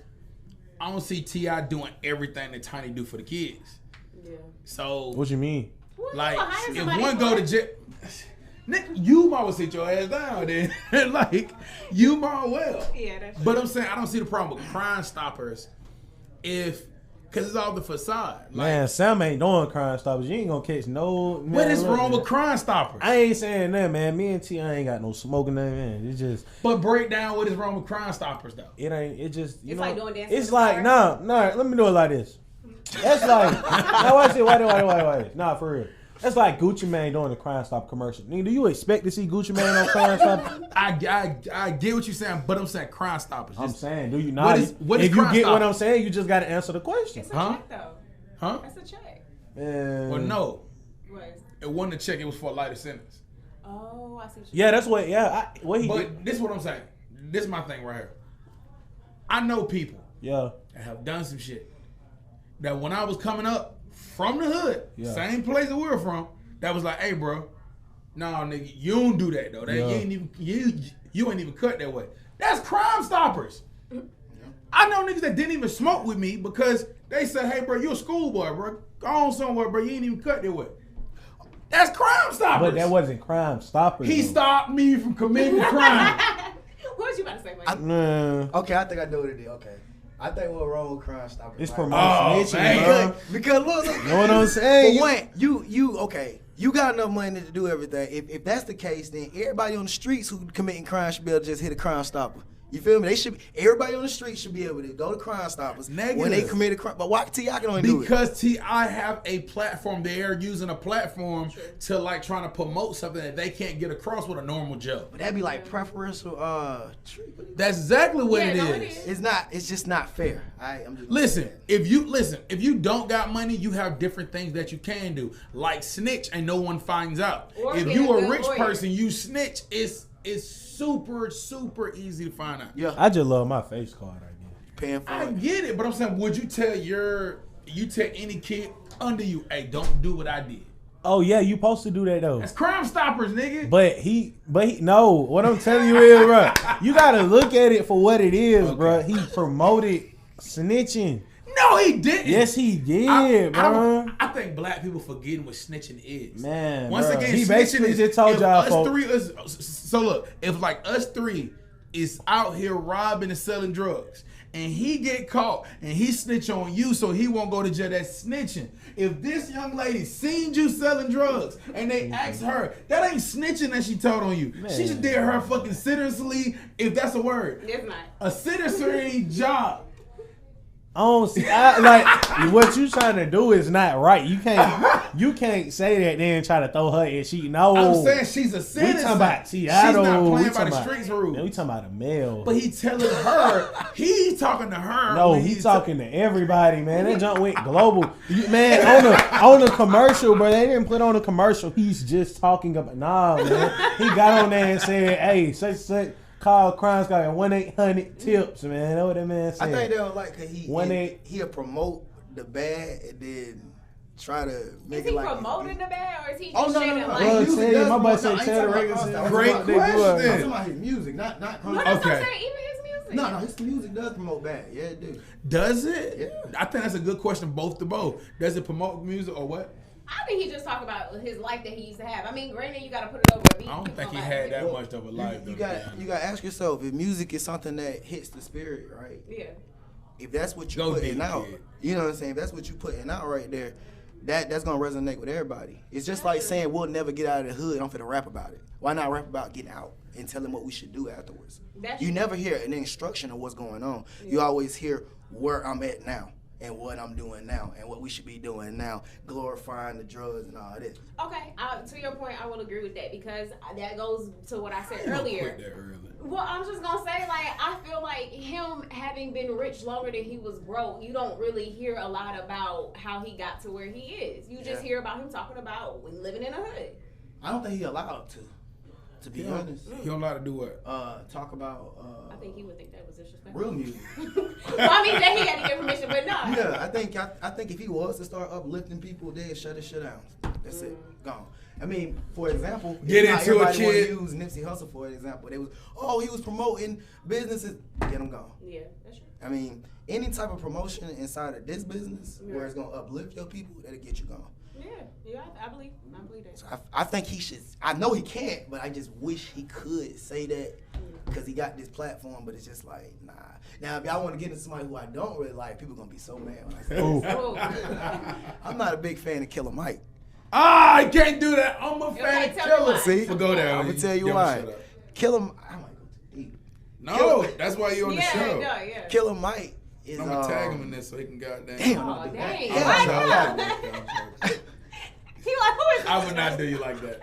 I don't see T.I. doing everything that Tiny do for the kids. Yeah. So, What you mean? Well, like, you hire if somebody one for go it. to jail, Nick, you might well sit your ass down then. Like, you might well. Yeah, that's But I'm saying I don't see the problem with Crime Stoppers because it's all the facade. Like, Man, Sam ain't doing Crime Stoppers. You ain't gonna catch no. Man, what is look, wrong man. with Crime Stoppers? I ain't saying that, man. Me and T, I ain't got no smoking that, man. It's just, But break down what is wrong with Crime Stoppers though. it ain't. It just, you It's know. like doing dance It's in the like, car. nah. Let me do it like this. That's like, now watch it. Why? Nah, for real. That's like Gucci Mane doing the Crime Stop commercial. Nigga, do you expect to see Gucci Mane on Crime Stop? I get what you're saying, but I'm saying Crime Stoppers. I'm Just- saying, do you not? what is if you Crime get what Stoppers? I'm saying, you just got to answer the question. It's a Huh? check though. Huh? That's a check. Man. Well, no. What? It wasn't a check. It was for a lighter sentence. Oh, I see. What Yeah, that's what. Yeah, what he did. But this is what I'm saying. This is my thing right here. I know people Yeah, that have done some shit that when I was coming up from the hood, Yeah. same place that we were from, that was like, hey, bro, nah, nigga, you don't do that though. That Yeah. you ain't even cut that way. That's Crime Stoppers. I know niggas that didn't even smoke with me because they said, hey, bro, you a schoolboy, bro. Go on somewhere, bro. You ain't even cut that way. That's Crime Stoppers. but that wasn't Crime Stoppers. He though. stopped me from committing a crime. what was you about to say, Mike? Nah. Okay, I think I know what it is. Okay. I think what's wrong with Crime Stoppers. It's right? promotion, Oh, snitching, man. bro. Because look, Know what I'm saying? for one, you okay. You got enough money to do everything. If that's the case, then everybody on the streets who committing crime should be able to just hit a Crime Stopper. You feel me? They should. Everybody on the street should be able to go to Crime Stoppers when they Negative. commit a crime. But why T.I. can only do it? Because T.I. have a platform. They're using a platform to like trying to promote something that they can't get across with a normal Joe. But that'd be like preferential treatment. That's exactly what Yeah, it no, is. it is. It's not. It's just not fair. I'm just Listen, if you don't got money, you have different things that you can do. Like snitch and no one finds out. Or If get you a a good rich lawyer. person, you snitch, it's super easy to find out. Yeah, I just love my face card. I guess. paying for I it. get it, but I'm saying, would you tell any kid under you, hey, don't do what I did? Oh yeah, you supposed to do that though. That's Crime Stoppers, nigga. But he, no. What I'm telling you is, bro, you gotta look at it for what it is, Okay. bro. He promoted snitching. No, he didn't. Yes, he did, bro. I think black people forgetting what snitching is. Man, once bro. again, He snitching basically is just told if y'all, us folks. three is, so look, if like us three is out here robbing and selling drugs, and he get caught and he snitch on you, so he won't go to jail. That's snitching. If this young lady seen you selling drugs and they asked her, that ain't snitching that she told on you. She just did her fucking citizenly, if that's a word, It's not. a citizenry job. I don't see. Like what you trying to do is not right. You can't say that then try to throw her and she no. I'm saying she's a We citizen. talking about She's T.I. not though. We playing by talking the about- streets rules. Man, we talking about a male. But he telling her, he's talking to her. No, when he he's talking to everybody, man. That junk went global. Man, on the commercial, bro. They didn't put on the commercial. He's just talking about man. He got on there and said, "Hey, such call Crime Stop at 1-800 tips, man." That's what that man said. I think they don't like cause he'll promote the bad and then try to make Is it he like promoting the bad, or is he just Oh, no, sharing no, no. like? Well, Music tell does my boy promote- said no, I ain't tell the talking regular about shit. Crime Stop. Great What they do, question. I'm talking about his music, not What Crime does Stop. that Okay. say? Even his music. No, his music does promote bad. Yeah, it do. Does it? Yeah. I think that's a good question, both to both. Does it promote music or what? I think he just talked about his life that he used to have. I mean, granted, you got to put it over a beat. I don't think he Somebody- had that much of a life. You though, got to be honest. you got to ask yourself if music is something that hits the spirit, right? Yeah. If that's what you're Go putting deep, out, kid. you know what I'm saying? If that's what you're putting out right there, that's gonna resonate with everybody. It's just like saying we'll never get out of the hood. I'm finna rap about it. Why not rap about getting out and telling what we should do afterwards? That's You true. never hear an instruction of what's going on. You always hear where I'm at now and what I'm doing now and what we should be doing now, glorifying the drugs and all this. Okay. To your point, I will agree with that because that goes to what I said You don't earlier. quit that early. Well, I'm just gonna say, like, I feel like him having been rich longer than he was broke, you don't really hear a lot about how he got to where he is. You just Yeah. hear about him talking about living in a hood. I don't think he allowed to be honest. You don't know how to do what? Talk about I think he would think that was disrespectful. real music. Well, I mean, that he had to get permission, but no. Yeah, I think if he was to start uplifting people, they'd shut his shit down. That's it, gone. I mean, for example, Get not into it, everybody wanna kid. use Nipsey Hussle for example. They was he was promoting businesses. Get him gone. Yeah, that's true. I mean, any type of promotion inside of this business where it's gonna uplift your people, that'll get you gone. Yeah, I believe that. So I think he should. I know he can't, but I just wish he could say that because he got this platform. But it's just like, nah. Now, if y'all want to get into somebody who I don't really like, people gonna be so mad when I say Ooh. this. Oh. I'm not a big fan of Killer Mike. I can't do that. I'm a fan of tell me Killer. why. See, We'll go there. I'm gonna tell you Give him why. shut up. Killer, I might go too deep. No, that's why you on the Yeah, show. yeah. Killer Mike is. I'm gonna tag him in this so he can goddamn. Damn. Oh, dang. Yeah, Why so- not? He like, who is I would not do you like that.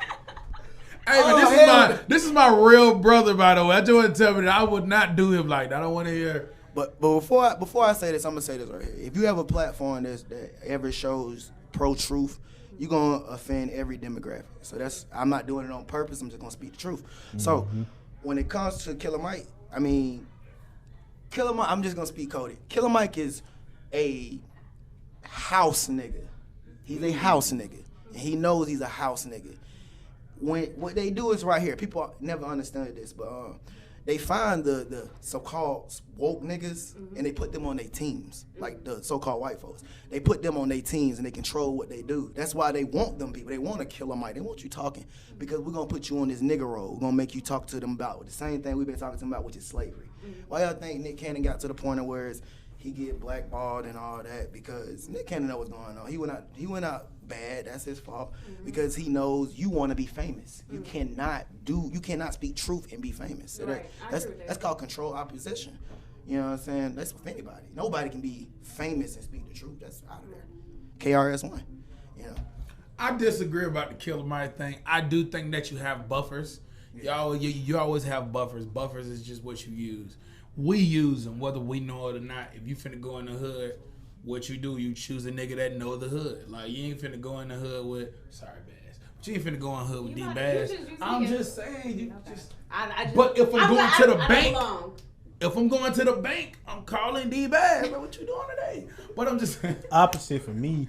Hey, Oh, man, this is my real brother, by the way. I just want to tell me that I would not do him like that. I don't want to hear. But before I say this, I'm gonna say this right here. If you have a platform that ever shows pro-truth, you're gonna offend every demographic. So I'm not doing it on purpose. I'm just gonna speak the truth. So when it comes to Killer Mike, I mean, Killer Mike. I'm just gonna speak coded. Killer Mike is a house nigga. He's a house nigga, and he knows he's a house nigga. What they do is right here. People never understand this, but they find the so-called woke niggas and they put them on their teams, like the so-called white folks. They put them on their teams and they control what they do. That's why they want them people. They want to kill them. They want you talking because we're gonna put you on this nigga roll. We're gonna make you talk to them about the same thing we've been talking to them about, which is slavery. Why y'all think Nick Cannon got to the point of where he get blackballed and all that? Because Nick Cannon know what's going on. He went out bad. That's his fault because he knows you want to be famous. You cannot speak truth and be famous. So Right. that's called control opposition. You know what I'm saying? That's with anybody. Nobody can be famous and speak the truth. That's out of there. KRS-One. You know. I disagree about the Killer Mike thing. I do think that you have buffers. You always have buffers. Buffers is just what you use. We use them whether we know it or not. If you finna go in the hood, what you do, you choose a nigga that know the hood. Like, you ain't finna go in the hood with, sorry, Bass, but you ain't finna go in the hood with D-Bass. I'm just saying, but if I'm going to the bank, if I'm going to the bank, I'm calling D-Bass. Like, what you doing today? But I'm just saying. Opposite for me.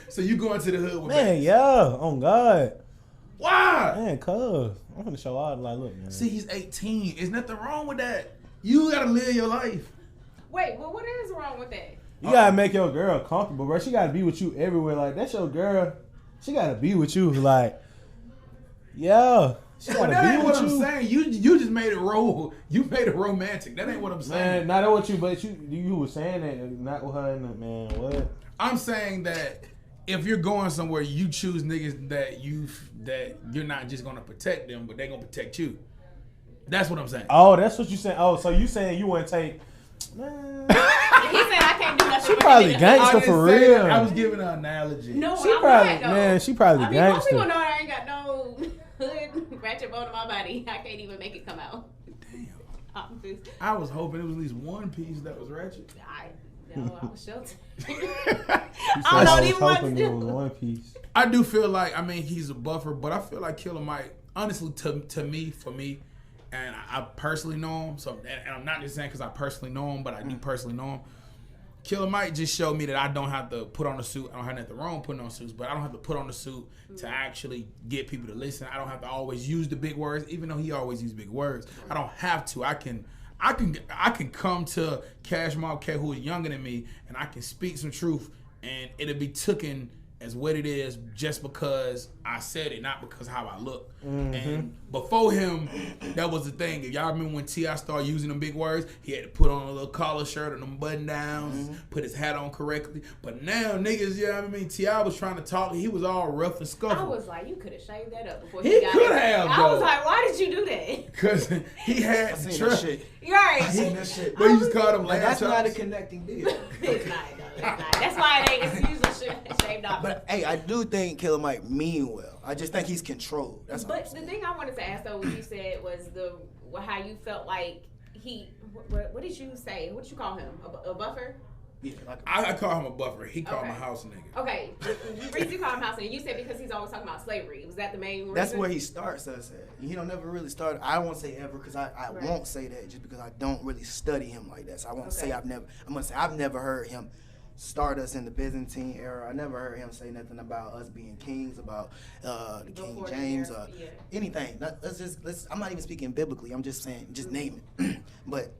So you going to the hood with Man, Bass. yeah, on God. Why? Man, cuz. I'm gonna show out like, look, man. See, he's 18. There's nothing wrong with that. You gotta live your life. Wait, well, what is wrong with that? You gotta make your girl comfortable, bro. She gotta be with you everywhere. Like, that's your girl. She gotta be with you. Like, yeah. She But gotta that be ain't what with I'm you. saying. You just made it roll. You made it romantic. That ain't what I'm saying. Man, not with you, but you was saying that, not with her. Man, what? I'm saying that if you're going somewhere, you choose niggas that you're not just gonna protect them, but they're gonna protect you. That's what I'm saying. Oh, that's what you saying. Oh, so you saying you wouldn't take? Man, He said I can't do nothing. she for probably him. gangster I didn't for say real. that. I was giving an analogy. No, She I'm probably, not, though. man, she probably I mean, most people gangster. know I ain't got no hood ratchet bone in my body. I can't even make it come out. Damn. I'm just, I was hoping it was at least one piece that was ratchet. I was sheltered. She I said don't know I was even what to hoping it was do. one piece. I do feel like, I mean, he's a buffer, but I feel like Killer Mike, honestly, to me, for me, and I personally know him, so, and I'm not just saying because I personally know him, but I do personally know him. Killer Mike just showed me that I don't have to put on a suit. I don't have nothing wrong putting on suits, but I don't have to put on a suit to actually get people to listen. I don't have to always use the big words, even though he always used big words. I don't have to. I can come to Cash Mob K, who is younger than me, and I can speak some truth, and it'll be taken as what it is just because I said it, not because how I look. And before him, that was the thing. If y'all remember when T.I. started using them big words, he had to put on a little collar shirt and them button downs, put his hat on correctly. But now, niggas, you know what I mean? T.I. was trying to talk. He was all rough and I scuffed. was like, you could have shaved that up before He got could it. have, I though. was like, why did you do that? Because he had I seen trust. that shit. You're right. I seen that shit. But you just called him Like, lamb that's not a chops. connecting deal. It's not, though. It's not. That's why it ain't. It's usually shaved off. But hey, I do think Killer Mike mean well. I just think he's controlled. That's all I'm But the saying. thing I wanted to ask though, what you said was how you felt like what did you say? What did you call him? A buffer? Yeah, like, I call him a buffer. He called him a Okay. house nigga. Okay, the reason you call him house and you said because he's always talking about slavery. Was that the main reason? that's where he starts us at. He don't never really start. I won't say ever because I Right. won't say that just because I don't really study him like that. So I won't say Okay. I'm gonna say I've never heard him start us in the Byzantine era. I never heard him say nothing about us being kings, about the King Before the James, era, yeah. anything. Let's. I'm not even speaking biblically. I'm just saying, just name it. But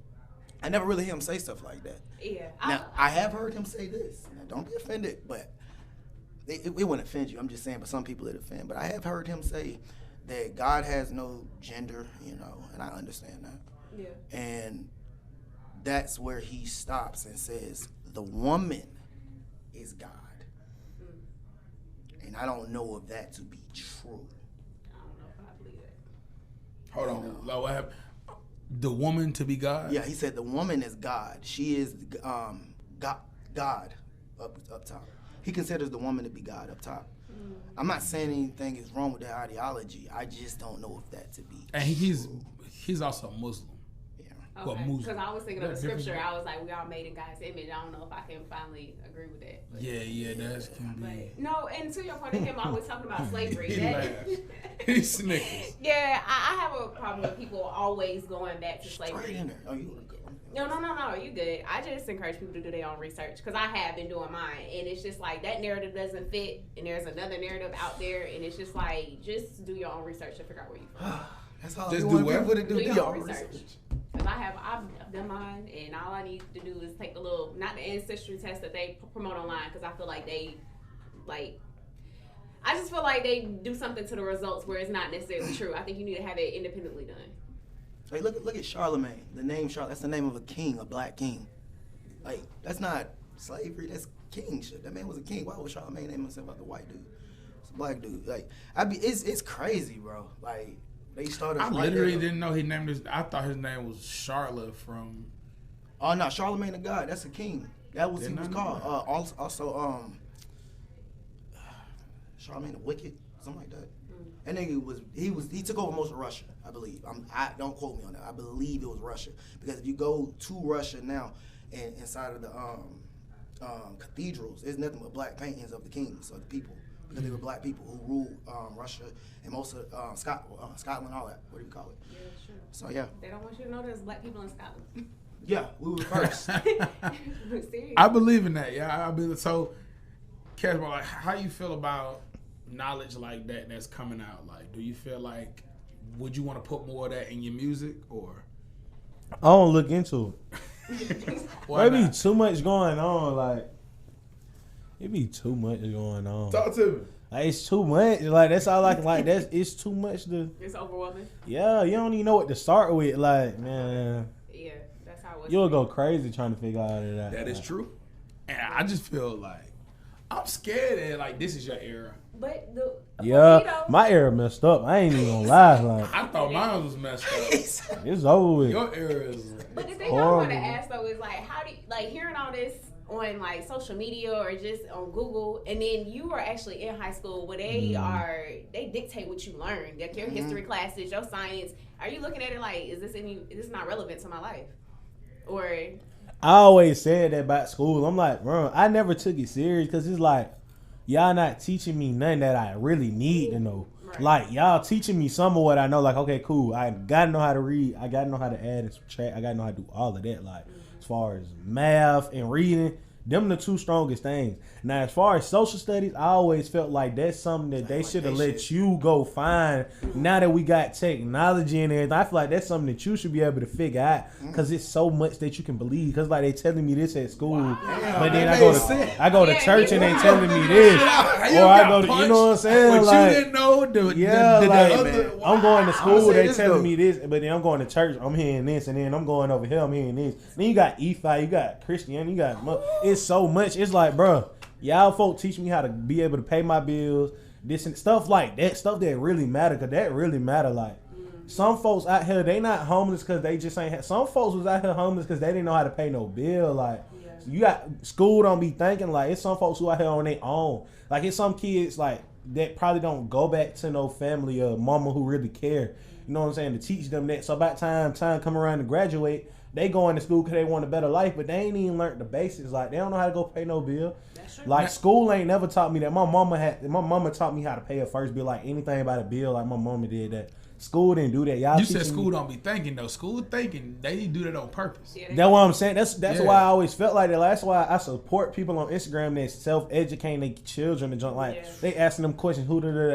I never really hear him say stuff like that. Yeah. Now, I have heard him say this. Now, don't be offended, but it wouldn't offend you. I'm just saying, but some people it offend. But I have heard him say that God has no gender, and I understand that. Yeah. And that's where he stops and says, the woman is God. And I don't know of that to be true. I don't know if I believe that. Hold on. Like, what happened? The woman to be God? Yeah, he said the woman is God. She is God up top. He considers the woman to be God up top. I'm not saying anything is wrong with that ideology. I just don't know if that to be. And he's also Muslim. Yeah. Well, Okay, Muslim. because I was thinking of the That's different. scripture. I was like, we all made in God's image. I don't know if I can finally agree with that. But, Yeah, that can be. but no, and to your point of him always talking about slavery. He that, laughs. He snickers. yeah, I have a problem with people always going back to Straight slavery. in there. Oh, you want to go? No, you good. I just encourage people to do their own research because I have been doing mine, and it's just like that narrative doesn't fit, and there's another narrative out there, and it's just like just do your own research to figure out where you from. That's all Just we do want what? people to do. Do Do your own your research. Because I've done mine, and all I need to do is take the little, not the ancestry test that they promote online, because I feel like I just feel like they do something to the results where it's not necessarily true. I think you need to have it independently done. Hey, look at Charlemagne. The name Charlemagne. That's the name of a king, a black king. Like that's not slavery. That's kingship. That man was a king. Why would Charlemagne name himself after a white dude? It's a black dude. Like it's crazy, bro. Like they started. I literally didn't know he named his. I thought his name was Charlotte from. Oh no, Charlemagne the God. That's a king. That was he was Didn't I called. know Also, Charlemagne the Wicked, something like that. That nigga he took over most of Russia, I believe. I don't quote me on that. I believe it was Russia because if you go to Russia now, and inside of the cathedrals, there's nothing but black paintings of the kings, of the people, because they were black people who ruled Russia and most of Scotland, all that. What do you call it? Yeah, sure. So yeah, They don't want you to know there's black people in Scotland. yeah, we were first. Serious. I believe in that. Yeah, I believe so. Casper, like, how you feel about knowledge like that that's coming out? Like, do you feel like would you want to put more of that in your music or? I don't look into it. Why There be not? too much going on. Like it be too much going on. Talk to me. Like it's too much. Like that's all I can. Like it's too much to. It's overwhelming. Yeah, you don't even know what to start with. Like man, Yeah, that's how it was. you'll go crazy trying to figure out that. That is Like, true, and I just feel like I'm scared that like this is your era. But the Yeah, my era messed up. I ain't even gonna lie. Like I thought mine was messed up. it's over with. Your era is. But the thing I want to horrible. ask though is like, how do you, like hearing all this on like social media or just on Google, and then you are actually in high school where they dictate what you learn, like your history classes, your science. Are you looking at it like, is this not relevant to my life, or? I always said that about school. I'm like, bro, I never took it serious because it's like, y'all not teaching me nothing that I really need to know. Right. Like, y'all teaching me some of what I know. Like, okay, cool. I gotta know how to read. I gotta know how to add and subtract. I gotta know how to do all of that. Like, as far as math and reading, them the two strongest things. Now, as far as social studies, I always felt like that's something that they should have let you go find. Now that we got technology and everything, I feel like that's something that you should be able to figure out because it's so much that you can believe. Because like they telling me this at school, but then I go to Yeah, church and they wow. telling me this, You or I got go to, you punched, know what I'm saying? But Like, you didn't know the yeah, the like other. I'm going to school, say they this telling though. me this, but then I'm going to church, I'm hearing this, and then I'm going over here, I'm hearing this. Then you got EFI, you got Christianity, you got it's so much. It's like, bro, y'all folk teach me how to be able to pay my bills, this and stuff like that, stuff that really matter, cause that really matter. Like some folks out here, they not homeless cause they just ain't. Some folks was out here homeless cause they didn't know how to pay no bill. Like you got school, don't be thinking like it's some folks who out here on their own. Like it's some kids like that probably don't go back to no family or mama who really care. You know what I'm saying? To teach them that. So by the time come around to graduate, they going to school because they want a better life, but they ain't even learned the basics. Like they don't know how to go pay no bill. That's true. Like school ain't never taught me that. My mama taught me how to pay a first bill. Like anything about a bill, like my mama did that. School didn't do that. Y'all You said teaching school me- don't be thinking though. School thinking they do that on purpose. Yeah, That's what I'm saying. That's Yeah. why I always felt like that. That's why I support people on Instagram that self-educating their children and junk. Like Yeah. they asking them questions,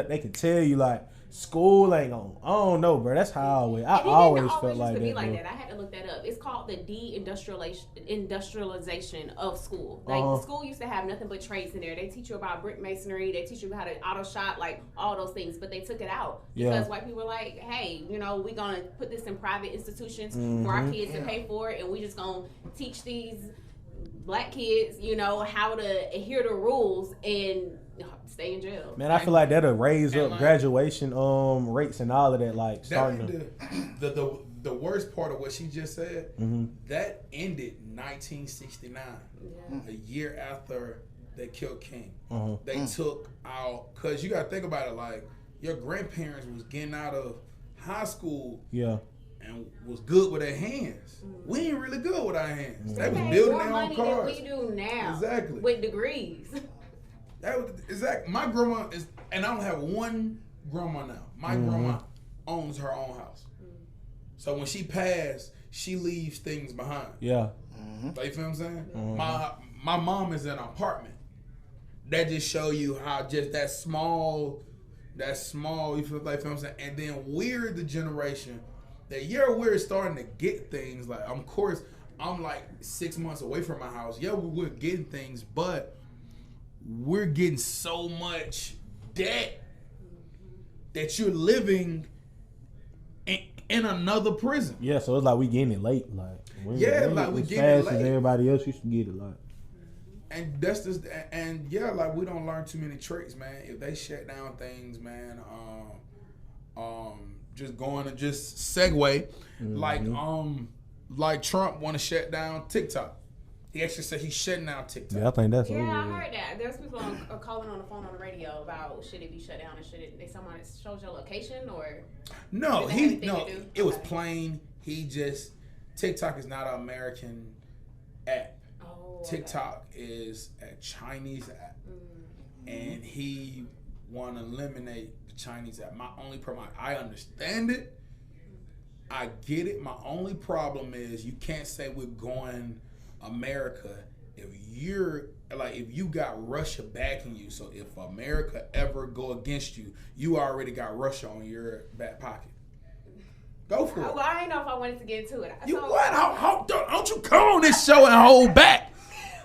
they can tell you like school ain't on. I don't know, bro. That's how I always. I And it always didn't felt always like used to be that. like bro. that. I had to look that up. It's called the industrialization of school. Like Uh-huh. school used to have nothing but trades in there. They teach you about brick masonry. They teach you how to auto shop, like all those things. But they took it out Yeah. because white people were like, "Hey, you know, we're gonna put this in private institutions for our kids to pay for it, and we just gonna teach these black kids, you know, how to adhere to rules and stay in jail." Man, I feel like that'll raise And up like- graduation rates and all of that. Like That starting ain't to. the worst part of what she just said. Mhm. That ended 1969, Yeah. a year after they killed King. Uh-huh. They took out, cause you gotta think about it, like your grandparents was getting out of high school Yeah. and was good with their hands. We ain't really good with our hands. They was They building more their own money than cars. we do now. Exactly. With degrees. That was exactly. My grandma is, and I don't have one grandma now. My grandma owns her own house. So when she passed, she leaves things behind. Yeah. Like, you feel what I'm saying? My mom is in an apartment. That just show you how just that small, you feel like, feel what I'm saying? And then we're the generation that we're starting to get things. Like, of course, I'm like 6 months away from my house. Yeah, we're getting things, but we're getting so much debt that you're living in another prison. Yeah, so it's like we getting it late. Like, we ain't Yeah, getting like, it we as getting it fast as late. everybody else used to get it. Like, And that's just, and yeah, like, we don't learn too many traits, man. If they shut down things, man, just going to just segue, like Trump want to shut down TikTok. He actually said he's shutting down TikTok. yeah, I think that's Yeah, I over. heard that. There's people calling on the phone on the radio about should it be shut down or should it? Someone shows your location or? No, Did they have anything to do? it was Okay. plain. TikTok is not an American app. Oh, okay. TikTok is a Chinese app, and he want to eliminate the Chinese app. My only problem, I understand it, I get it. My only problem is you can't say we're going America if you got Russia backing you. So if America ever go against you, you already got Russia on your back pocket. Go for it. Well, I didn't know if I wanted to get into it. You So- what? Don't you come on this show and hold back?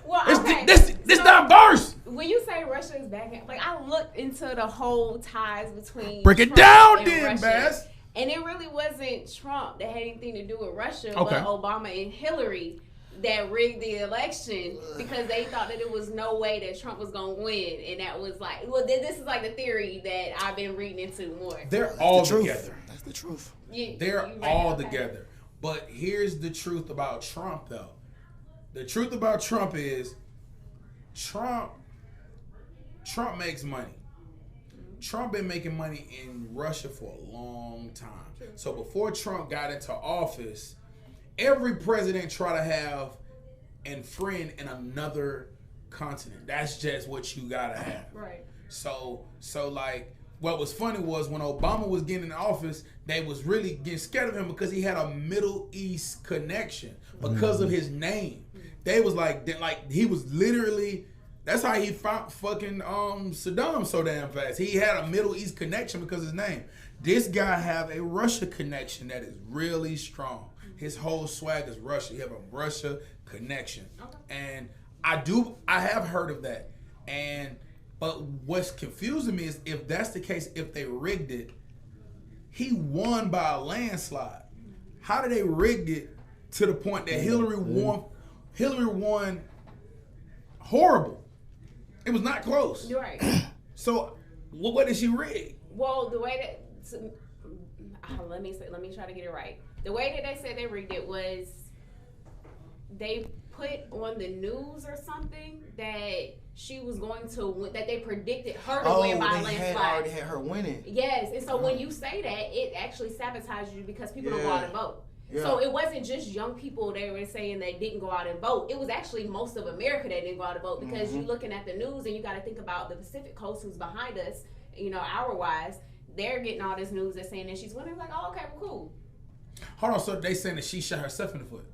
Well, okay. This So, diverse. when you say Russia is backing, like I looked into the whole ties between Break it Trump down and then, Russia, Bass. and it really wasn't Trump that had anything to do with Russia, Okay. but Obama and Hillary that rigged the election because they thought that it was no way that Trump was gonna win, and that was like, well, this is like the theory that I've been reading into more. They're all the truth. together. That's the truth. They're You all okay. together. But here's the truth about Trump, though. The truth about Trump is Trump makes money. Trump been making money in Russia for a long time. So before Trump got into office, every president try to have a friend in another continent. That's just what you gotta have. Right. So like, what was funny was when Obama was getting in office, they was really getting scared of him because he had a Middle East connection because of his name. They was like he was literally. That's how he found fucking Saddam so damn fast. He had a Middle East connection because of his name. This guy have a Russia connection that is really strong. His whole swag is Russia. He have a Russia connection, and I have heard of that. But what's confusing me is if that's the case, if they rigged it, he won by a landslide. How did they rig it to the point that Hillary won? Hillary won horrible. It was not close. You're right. So what did she rig? Well, the way that let me try to get it right. The way that they said they rigged it was they put on the news or something that she was going to win, that they predicted her to win by a they had landslide. already had her winning. Yes, and so when you say that, it actually sabotages you because people don't go out and vote. So it wasn't just young people they were saying that didn't go out and vote. It was actually most of America that didn't go out and vote because you're looking at the news and you got to think about the Pacific Coast who's behind us, hour-wise. They're getting all this news that's saying that she's winning. Like, oh, okay, well, cool. Hold on, so they saying that she shot herself in the foot.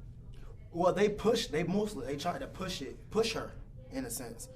Well, they tried to push her in a sense.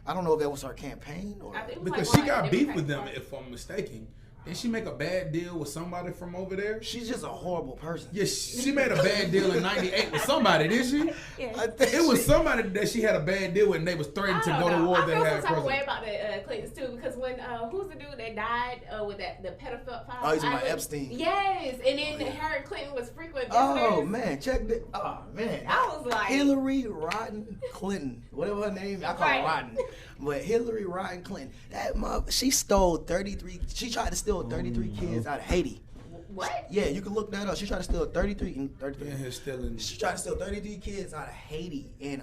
I don't know if that was her campaign or I think it was Because like she one of got the beef with Democrats. them, if I'm mistaken. Didn't she make a bad deal with somebody from over there? she's just a horrible person. Yeah, she made a bad deal in '98 with somebody, did she? Yeah. I think It was she- somebody that she had a bad deal with, and they was threatening to I go don't to know. war. I They feel had some type of way president. about the Clintons too because when who's the dude that died with the pedophile? Oh, he's about island? Epstein. Yes, and then Harry Clinton was frequent visitors. Oh man, check this. Oh man, I was like, Hillary Rodham Clinton, whatever her name. I call her Right. Rodham, but Hillary Rodham Clinton. That mother, she stole 33. She tried to steal 33 kids out of Haiti. what? Yeah, you can look that up. She tried to steal 33. Yeah, he's still in. She tried to steal 33 kids out of Haiti, and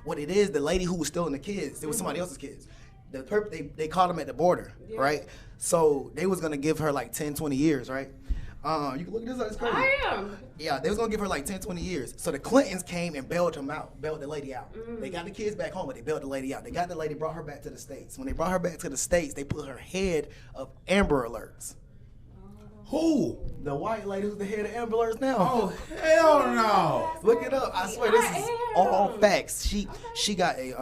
what it is, the lady who was stealing the kids, it was somebody else's kids. They caught them at the border, right? So they was gonna give her like 10, 20 years, right? You can look at this up, it's crazy. I am. Yeah, they was gonna give her like 10, 20 years. So the Clintons came and bailed the lady out. Mm. They got the kids back home, but they bailed the lady out. They got the lady, brought her back to the States. When they brought her back to the States, they put her head of Amber Alerts. Who? The white lady who's the head of Amber Alerts now. Oh hell no! Look it up. I swear this is all facts. She got a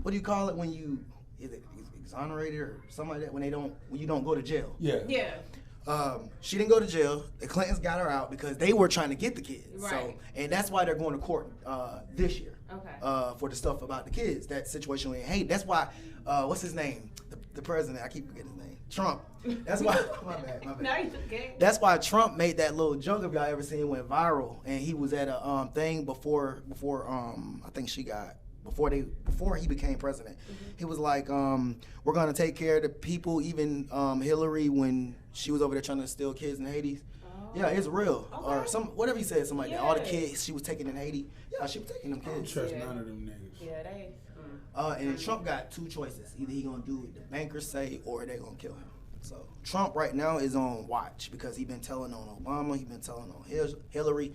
what do you call it when you is it exonerated or something like that when you don't go to jail? Yeah. Yeah. She didn't go to jail. The Clintons got her out because they were trying to get the kids. Right. So, and that's why they're going to court this year. Okay. For the stuff about the kids, that situation in Haiti. That's why, what's his name? The president. I keep forgetting his name. Trump. That's why. My bad. No, you okay. That's why Trump made that little joke, if y'all ever seen it, went viral, and he was at a thing before I think before he became president. Mm-hmm. He was like, we're gonna take care of the people, even Hillary when she was over there trying to steal kids in Haiti. Oh. Yeah, it's real. Okay. Or whatever he said, something like that. All the Yeah. kids she was taking in Haiti. Yeah, she was taking them I don't kids. trust Yeah. none of them niggas. Yeah, they. And then Trump got two choices. Either he gonna do what the bankers say or they gonna kill him. So Trump right now is on watch because he been telling on Obama, he been telling on Hillary,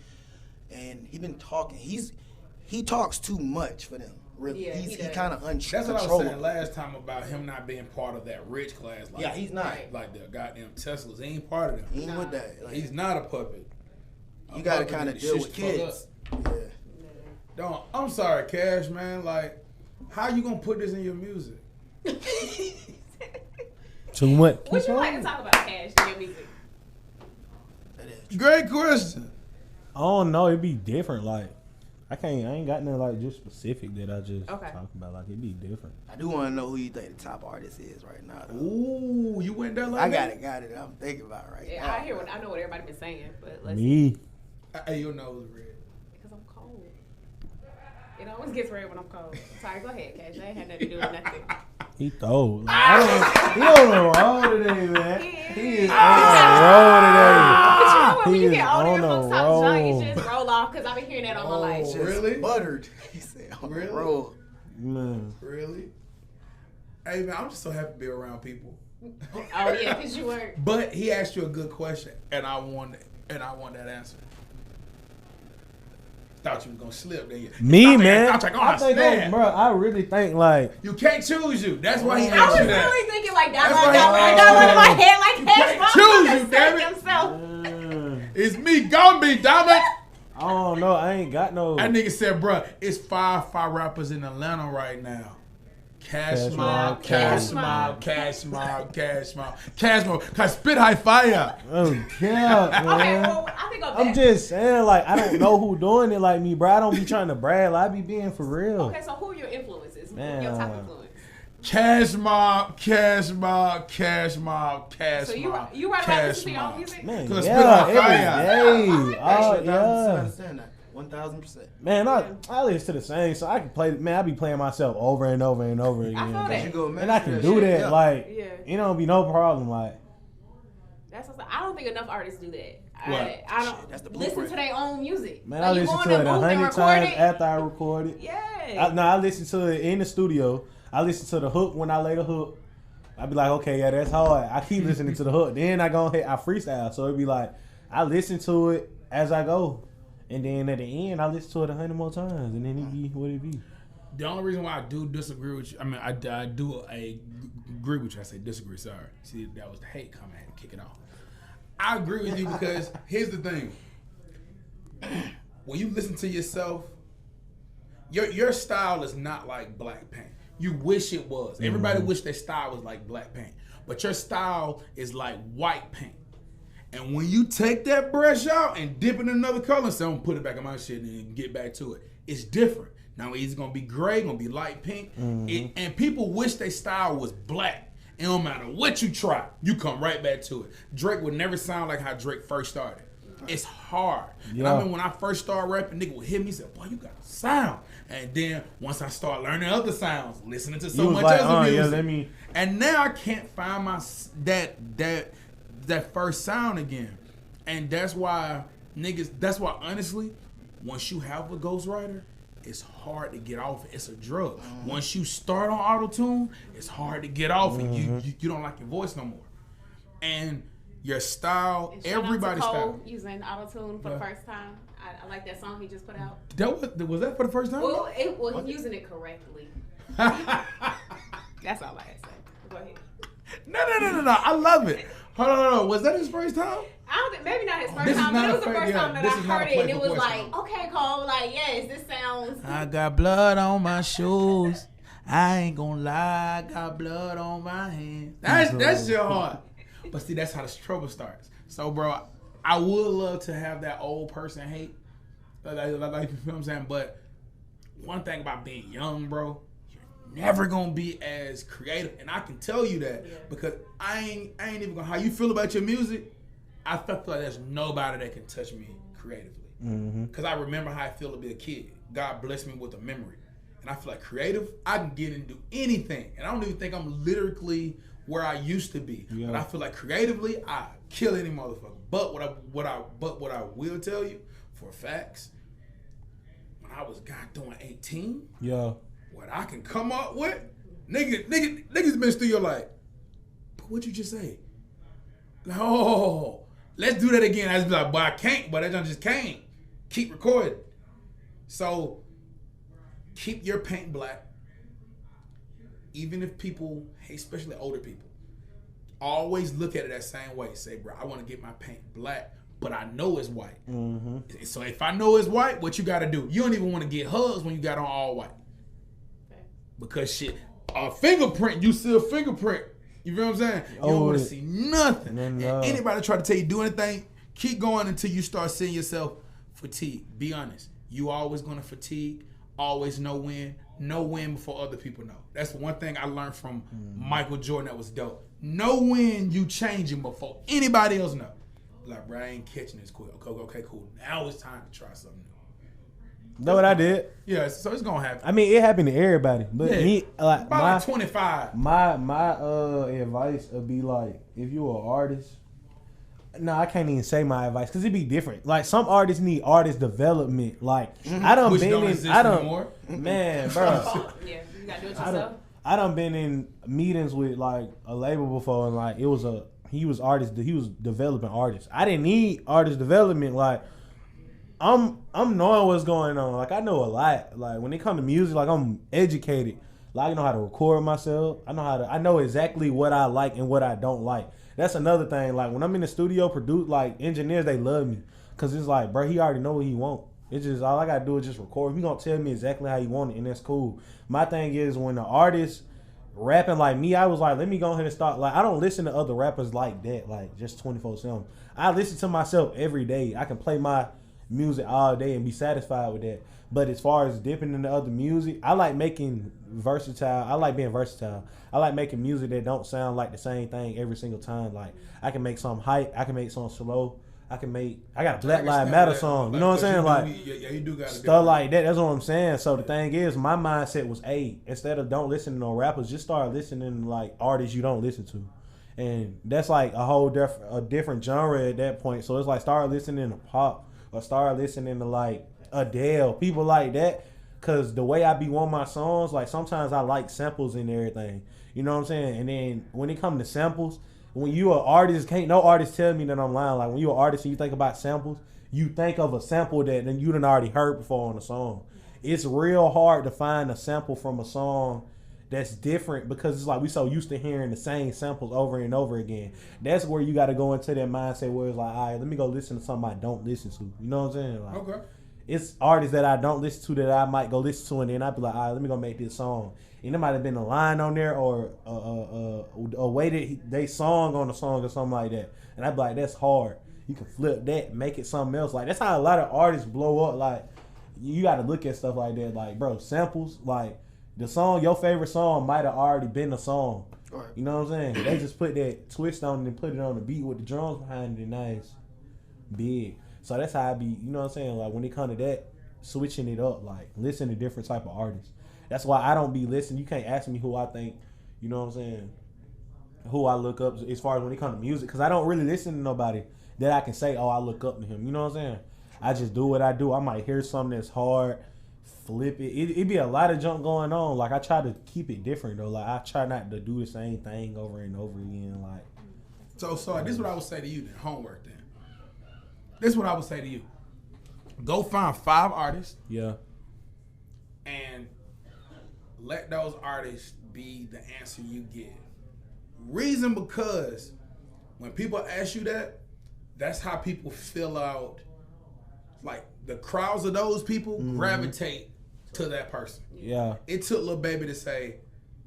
and he been talking. He talks too much for them. Really, Yeah, he he does. kind of That's what I was uncontrollable. saying last time about him not being part of that rich class. Like, Yeah, he's not. Right. like the goddamn Teslas. He ain't part of them. He ain't with that. Like, He's not a puppet. you got to puppet kind of that deal shit with the fuck kids. Yeah. Don't. I'm sorry, Cash, man. Like, how you gonna put this in your music? Too much. Would you like to talk about Cash in your music? That is. Great question. I don't know. It'd be different. Like, I ain't got nothing like just specific that I just Okay. talk about. Like, it'd be different. I do want to know who you think the top artist is right now. Though. Ooh, you went there like I that? got it. I'm thinking about it right Yeah, now. I know what everybody been saying, but let's Me. Hey, your nose red. because I'm cold. It always gets red when I'm cold. Sorry, go ahead, Cash. That ain't had nothing to do with nothing. He throw. Like, he on the road today, man. He is on But you know what? When He you is get older, on your folks a talk junk, roll. you just roll off. Because I've been hearing that all my life. Just Really? buttered. He said, on the Really? road. the road. Man. Really? Hey man, I'm just so happy to be around people. Oh yeah, because you weren't. But he asked you a good question, and I want that answer. Thought you was gonna slip, then you. Me, thought man. I was like, oh, think, snap. bro, I really think like You can't choose you. That's why he I asked was you that. really thinking like that. That's Like why that. he- I got one in my head like Cash. can't choose you, damn it. Himself. It's me, Gumby, damn it. I don't know. I ain't got no. That nigga said, bruh, it's five rappers in Atlanta right now. Cash Mob, Cash Mob, Cash Mob, Cash Mob, Cash Mob. Cause spit high fire. Oh, yeah, man. Okay, well, I think I'm just saying, like, I don't know who doing it like me, bro. I don't be trying to brag. Like, I be being for real. Okay, so who are your influences? Man, Your top influence. Cash Mob, Cash Mob, Cash Mob, Cash So Mob. you write about Cash listen to your own Mob. music? Man, Cause yeah, spit on fire. every day. Oh, Actually, I yeah. understand that. 1,000%. Man, I listen to the same, so I can play. Man, I be playing myself over and over and over again. feel that. You go And I can do that. Yeah. Like, Yeah. it don't be no problem. Like, That's what I don't think enough artists do that. What? I don't Shit, that's the listen blueprint. to their own music. man, Like, I you listen go in to the it booth and 100 record times it. after I record it. Yeah. I listen to it in the studio. I listen to the hook when I lay the hook. I be like, okay, yeah, that's hard. I keep listening to the hook. Then I go ahead, I freestyle. So it be like, I listen to it as I go. And then at the end, I listen to it 100 more times. And then it be what it be. The only reason why I do disagree with you, I mean, I do agree with you. I say disagree, sorry. See, that was the hate comment. I had to kick it off. I agree with you because here's the thing. When you listen to yourself, your style is not like black paint. You wish it was. Everybody wish their style was like black paint. But your style is like white paint. And when you take that brush out and dip it in another color, so I'm gonna put it back on my shit and get back to it. It's different. Now it's gonna be gray, gonna be light pink. And people wish their style was black. It don't matter what you try, you come right back to it. Drake would never sound like how Drake first started. It's hard. And I Yeah. remember when I first started rapping, nigga would hit me and say, boy, you got a sound. And then once I start learning other sounds, listening to so You was much like, other yeah, music. let me. And now I can't find my that first sound again. And that's why honestly, once you have a ghostwriter, it's hard to get off. It's a drug. Once you start on auto-tune, it's hard to get off, and you don't like your voice no more. And your style, And shout out to everybody's Cole style. using auto-tune for the first time. I like that song he just put out. Was that for the first time? Well, using it correctly. That's all I had to say. Go ahead. No. I love it. Hold on. Was that his first time? I don't think, maybe not his This first is time, not but it a was the fake- first yeah, time that this I is not heard a it, and it Playboy was voice like, song. okay, Cole, like, yes, this sounds. I got blood on my shoes. I ain't gonna lie, I got blood on my hands. That's your heart. But see, that's how the trouble starts. So, bro, I would love to have that old person hate. Like, you feel what I'm saying? But one thing about being young, bro, you're never gonna be as creative. And I can tell you that because I ain't even gonna, how you feel about your music, I felt like there's nobody that can touch me creatively. Because I remember how I feel to be a kid. God blessed me with a memory. And I feel like creative, I can get and do anything. And I don't even think I'm lyrically where I used to be. Yeah. But I feel like creatively, I kill any motherfucker. But what I will tell you for facts, when I was doing 18, Yeah. what I can come up with, niggas been still like, but what you just say? Like, oh, let's do that again. I was like, but I can't, but I just can't. Keep recording. So keep your paint black. Even if people, especially older people, always look at it that same way. Say, bro, I want to get my paint black, but I know it's white. So if I know it's white, what you got to do? You don't even want to get hugs when you got on all white. Because shit, a fingerprint, you see a fingerprint. You feel what I'm saying? You don't want to see nothing. And anybody try to tell you do anything, keep going until you start seeing yourself fatigued. Be honest. You always going to fatigue. Always know when before other people know. That's one thing I learned from Michael Jordan that was dope. Know when you changing before anybody else know. Like, bro, I ain't catching this quick. Okay, cool. Now it's time to try something new. Know what I did? Yeah, so it's gonna happen. I mean, it happened to everybody, but me, like By like 25. My advice would be like, if you're an artist, no, I can't even say my advice because it be different. Like some artists need artist development. Like I done Which been don't in, exist I done, anymore. man, bro. Yeah, you gotta do it yourself. I done been in meetings with like a label before, and like he was developing artists. I didn't need artist development. Like I'm knowing what's going on. Like I know a lot. Like when it comes to music, like I'm educated. Like I know how to record myself. I know exactly what I like and what I don't like. That's another thing. Like when I'm in the studio, produce like engineers, they love me because it's like, bro, he already know what he want. It's just all I gotta do is just record. He gonna tell me exactly how he want it, and that's cool. My thing is when the artist rapping like me, I was like, let me go ahead and start. Like I don't listen to other rappers like that, like just 24/7. I listen to myself every day. I can play my music all day and be satisfied with that. But as far as dipping into other music, I like making versatile. I like being versatile. I like making music that don't sound like the same thing every single time. Like I can make something hype. I can make something slow. I got a Black Lives Matter song. You know what I'm saying? Like you do got stuff like that. That's what I'm saying. So the thing is, my mindset was, hey, instead of don't listen to no rappers, just start listening to like artists you don't listen to. And that's like a whole different genre at that point. So it's like start listening to pop or start listening to like Adele, people like that. Cause the way I be on my songs, like sometimes I like samples and everything. You know what I'm saying? And then when it comes to samples, when you an artist, can't no artist tell me that I'm lying. Like when you an artist and you think about samples, you think of a sample that then you done already heard before on a song. It's real hard to find a sample from a song that's different because it's like we so used to hearing the same samples over and over again. That's where you got to go into that mindset where it's like, all right, let me go listen to something I don't listen to. You know what I'm saying? Like, Okay. It's artists that I don't listen to that I might go listen to, and then I'd be like, all right, let me go make this song. And there might have been a line on there or a way that they song on the song or something like that. And I'd be like, that's hard. You can flip that, make it something else. Like that's how a lot of artists blow up. Like you got to look at stuff like that. Like bro, samples. Like the song, your favorite song might have already been a song. Right. You know what I'm saying? They just put that twist on it and put it on the beat with the drums behind it. Nice, big. So that's how I be. You know what I'm saying? Like when it come to that, switching it up. Like listen to different type of artists. That's why I don't be listening. You can't ask me who I think, you know what I'm saying, who I look up as far as when it comes to music. Because I don't really listen to nobody that I can say, oh, I look up to him. You know what I'm saying? I just do what I do. I might hear something that's hard flip it. It be a lot of junk going on. Like I try to keep it different though. Like I try not to do the same thing over and over again. Like So this is what I would say to you then. Homework then. This is what I would say to you. Go find 5 artists yeah, and let those artists be the answer you get. Reason because when people ask you that, that's how people fill out. Like the crowds of those people gravitate to that person. yeah. It took Lil Baby to say,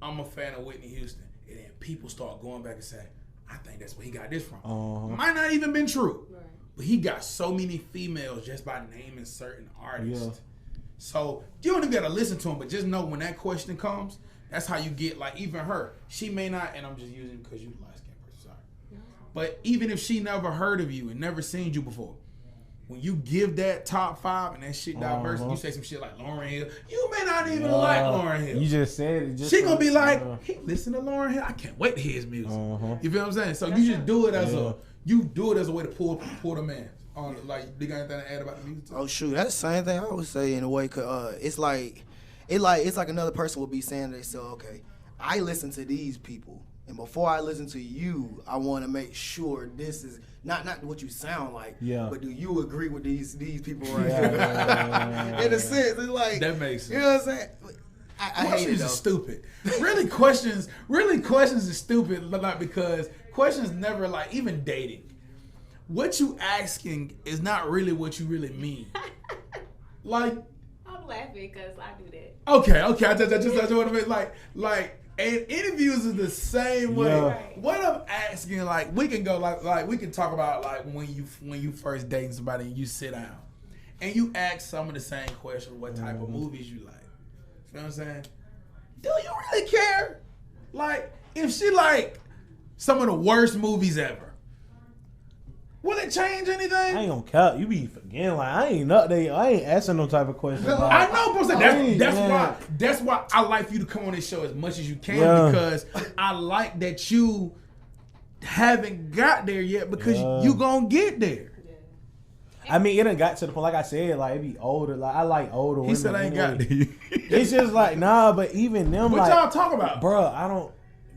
I'm a fan of Whitney Houston. And then people start going back and say, I think that's where he got this from. Might not even been true. Right. But he got so many females just by naming certain artists. Yeah. So you don't even gotta listen to him, but just know when that question comes, that's how you get, like, even her. She may not, and I'm just using because you light skinned person, sorry. But even if she never heard of you and never seen you before, when you give that top 5 and that shit diverse, and you say some shit like Lauryn Hill, you may not even like Lauryn Hill. You just said it. Just She gonna be like, hey, listen to Lauryn Hill. I can't wait to hear his music. You feel what I'm saying? So you just do it as a way to pull the man. Like, you got anything to add about the music? Oh shoot, that's the same thing I would say in a way. Cause it's like another person would be saying to themselves, okay, I listen to these people, and before I listen to you, I want to make sure this is not what you sound like, but do you agree with these people right here? In a sense, it's like that makes sense. You know what I'm saying? I hate it Questions though. are stupid. Really, questions are stupid, but not because questions never, like, even dating. What you asking is not really what you really mean. Like, I'm laughing because I do that. okay. I just want to make like, and interviews is the same way. Yeah. What I'm asking, like, we can go like we can talk about like when you first dating somebody and you sit down and you ask some of the same questions. What type of movies you like? You know what I'm saying? Do you really care? Like, if she like some of the worst movies ever, will it change anything? I ain't gonna count. You be forgetting. Like I ain't up there. I ain't asking no type of question. I know, bro. That's man. why. That's why I like for you to come on this show as much as you can, Yeah. because I like that you haven't got there yet, because you gonna get there. I mean, it done got to the point. Like I said, like it be older. Like I like older women. He said I ain't got anyway. there. It's just like nah, but even them What like, y'all talk about? bro, I don't.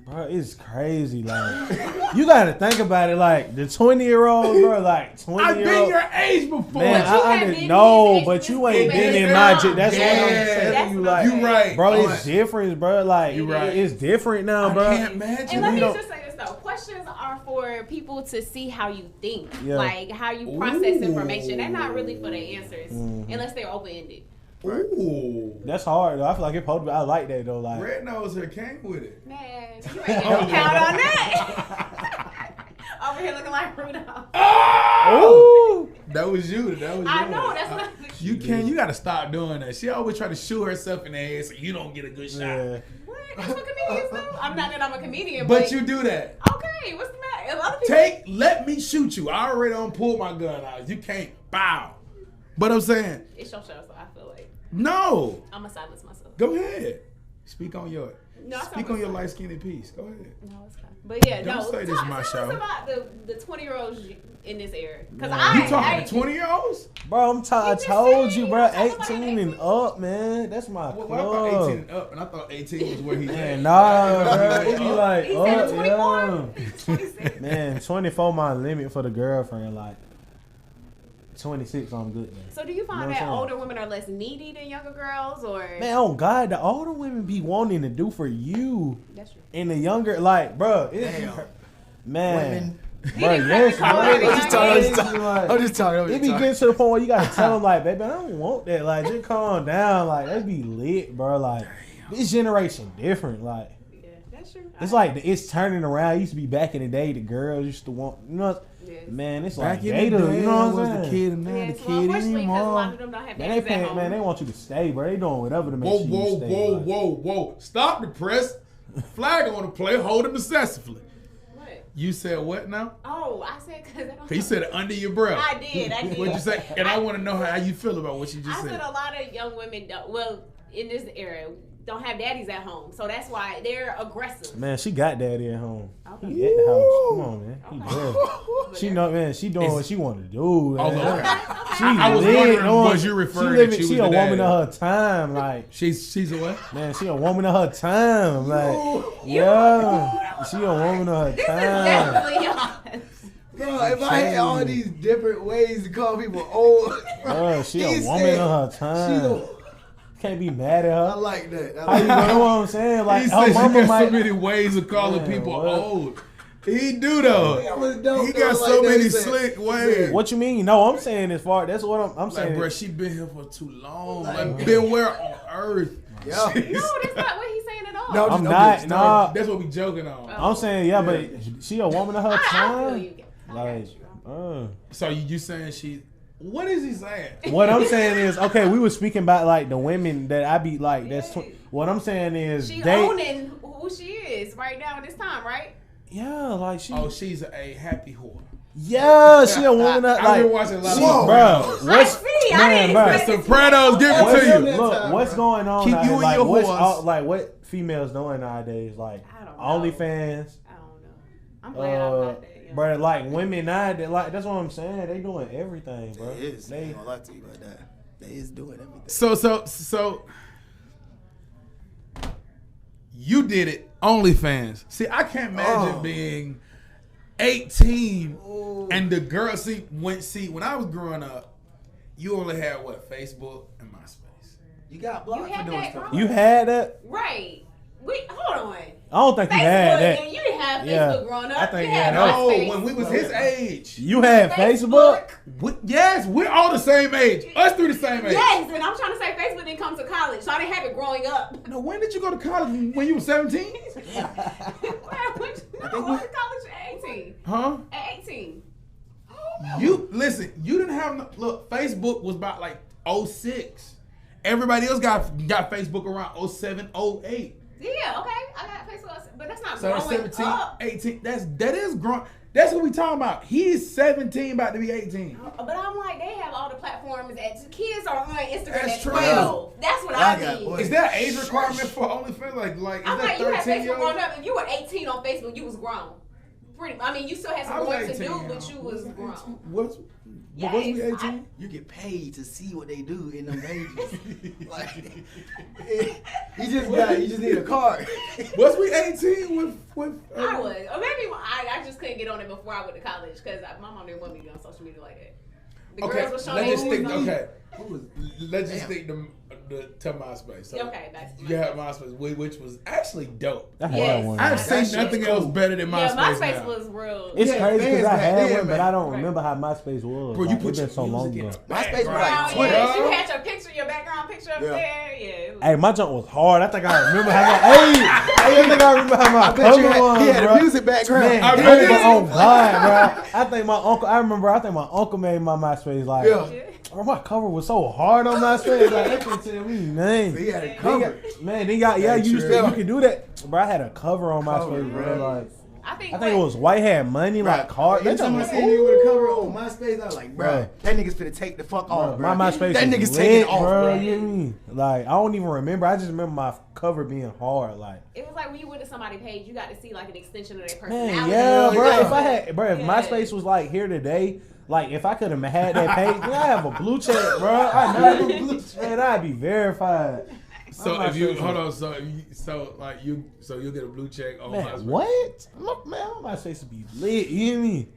Bro, it's crazy. Like you gotta think about it. Like the 20-year-old, bro. Like 20-year-old. I've been your age before. Man, But you I have been know, these but ages you ain't since been you in was my. young. That's what I'm Yeah. saying. You That's like, You right, bro. All It's different, bro. Like You right. it's different now, bro. I can't imagine. And let me don't- just say this though: questions are for people to see how you think, Yeah. like how you process Ooh. information. They're not really for the answers, unless they're open ended. Ooh. That's hard though. I feel like it's supposed to be. I like that though. Like Red Nose here came with it. Man, you ain't gonna count on that. Over here looking like Rudolph. Oh! That was you. That was I yours. know, that's what You can't. You gotta stop doing that. She always try to shoot herself in the head so you don't get a good shot. yeah. What? That's what comedians do. I'm not that I'm a comedian, But you do that. Okay, what's the matter? If other people Let me shoot you. I already done pulled my gun out. You can't bow. But I'm saying, it's your show, so I feel like no. I'm gonna silence myself. Go ahead. Speak on your No, speak on your light skinned piece. Go ahead. No, it's fine. But yeah, Don't no. say this is my tell show. us about the 20-year-olds in this era. Because You talking to 20-year-olds? Bro, I just told said you, you bro. was talking about 18 and up, man. That's my Well, club. I thought 18 and up, and I thought 18 was where he Man, at. nah, bro. It be like he said up, 24. yeah. 26. Man, 24 my limit for the girlfriend. Like 26, I'm good. Man. So do you find You know what that I'm saying? older women are less needy than younger girls, or Man, oh God, the older women be wanting to do for you, that's true? and the younger, like, bro, it's Damn. man, Women. bro, yes, Call bro. it, It's I'm just talking, crazy, like, I'm just talking. it be getting to the point where you gotta tell them, like, baby, I don't want that. Like, just calm down. Like, they be lit, bro. Like, this generation different. Like, Yeah, that's true. it's like it's turning around. It used to be back in the day, the girls used to want, you know, Yes. man, it's Back like in Gator, the day, you know I what was I'm the saying? kid, and now Yes, the well, kid unfortunately, because a lot anymore. of them don't have Man, they daddies at paying, home. man, they want you to stay, bro. They doing whatever to make Whoa, sure whoa, you stay. whoa, like. whoa. Stop the press. Flag on the play. Hold him excessively. What? You said what now? Oh, I said because they don't. He said it under your breath. I did. What'd you say? And I want to know how you feel about what you just I said said. a lot of young women don't. Well, in this era, don't have daddies at home, so that's why they're aggressive. Man, she got daddy at home. Okay. He at the house. Come on, man. He Okay. good. She know, man. She doing what she want to do. Man. okay. She I was lit, wondering, no, was you referring living, that she was she the a woman daddy? of her time, like She's a what? man. She a woman of her time, like yeah. She a woman of her This is time. definitely yours. Bro, if I had all these different ways to call people old, She a he woman said of her she time. a- Can't be mad at I her. like that. How you know what I'm saying? Like He her said mama she got might. so many ways of calling Man, people what? old. He do though. That was dope, He though. got I so like that. many He said- slick he ways. said- What you mean? No, I'm saying as far. That's what I'm Like, saying. bro, she been here for too long. Like, Like, been where on earth? Yeah. No, that's not what he's saying at all. No, I'm just- not. just Nah, That's what we joking on. I'm saying yeah, but she a woman of her I feel time. you. I got Like, you. So you saying she? What is he saying? what I'm saying is, okay, we were speaking about like the women that I be like. That's what I'm saying is She they. owning who she is right now in this time, right? Yeah, like she. Oh, she's a happy whore. Yeah, she a woman of I've like. been watching a lot of She, Sopranos. bro, what's I see. I man, didn't bro? expect The it to be Sopranos, that give it long. to you. that Look, time, what's bro. going on? Keep out you here? and Like, your what's horse. like what females doing nowadays? Like I don't know. OnlyFans. I don't know. I'm glad I'm not that young. Bro, like women now, they like that's what I'm saying. They doing everything, bro. It is. I They, ain't gonna lie to you about that. They is doing everything. So you did it. OnlyFans. See, I can't imagine Oh. being 18 and the girl. When I was growing up, you only had what, Facebook and MySpace. You got blocked You for had doing that, stuff. bro. you had that? Right. Wait, hold on. I don't think you Facebook, had that. and you didn't have Facebook Yeah. growing up. I think you yeah, had that No, MySpace. when we was his age. You had Facebook? Yes, we're all the same age. Us three the same age. Yes, and I'm trying to say Facebook didn't come to college, so I didn't have it growing up. No, when did you go to college? When you were 17? I went to college at 18. Huh? At 18. You listen. You didn't have no, look. Facebook was about like 06. Everybody else got Facebook around 07, 08. Yeah, okay. I got Facebook, but that's not So that's growing 17, up. 18. That is grown. That's what we talking about. He's 17, about to be 18. But I'm like, they have all the platforms that kids are on Instagram That's at true. 12. That's what I I got mean. boy. Is there an age requirement for OnlyFans? Like is I'm that like, you had 13 year Facebook growing old? up. If you were 18 on Facebook, you was grown. I mean, you still had I some was growing to 18. do, but you was grown. Was Yes, we 18? You get paid to see what they do in them pages. Like, you just need a card. Was we 18 with I was. Or maybe I just couldn't get on it before I went to college because my mom didn't want me to be on social media like that. The Okay, girls were showing let's just their stick. movies. Okay, let's just Damn. stick to MySpace. So Okay, that's you had MySpace, which was actually dope. I had Yes. one. I've That seen shit's nothing cool. else better than MySpace. Yeah, MySpace now. was real. It's Yeah, crazy because I fans back had then, one, but man. I don't Right. remember how MySpace was. Bro, you Like, put it's your been so long music in ago. the MySpace was background. like Oh, Twitter. yes, you had your picture, your background picture up Yeah. there. Yeah. It was, Hey, my jump was hard. I think I remember how my I think I remember how my I bet cover you was, he had bro. a music background. Man, I but really oh God, bro! I think my uncle made my MySpace like. Yeah. Bro, my cover was so hard on MySpace. Like, that can tell me name. He had a They cover. got- Man, they got Hey, you true. can do that. Bro, I had a cover on Cover, MySpace, bro. bro. Like, I think I think it was white had money, like card. Every That time I junk see was- a nigga with a cover on MySpace, I was like, bro, Bro. that nigga's finna take the fuck off, bro. My MySpace that was nigga's lit, taking off, bro. bro. You hear me? Like, I don't even remember. I just remember my cover being hard. Like, It was like when you went to somebody's page, you got to see like an extension of their man, personality. yeah, bro. yeah. If I had, bro, if Yeah. MySpace was like here today, like if I could have had that page, then I have a blue check, bro. I know, man, I'd be verified. So My if you MySpace hold was- on, so you'll get a blue check on Man, MySpace. what? Man, my MySpace would be lit. You hear me?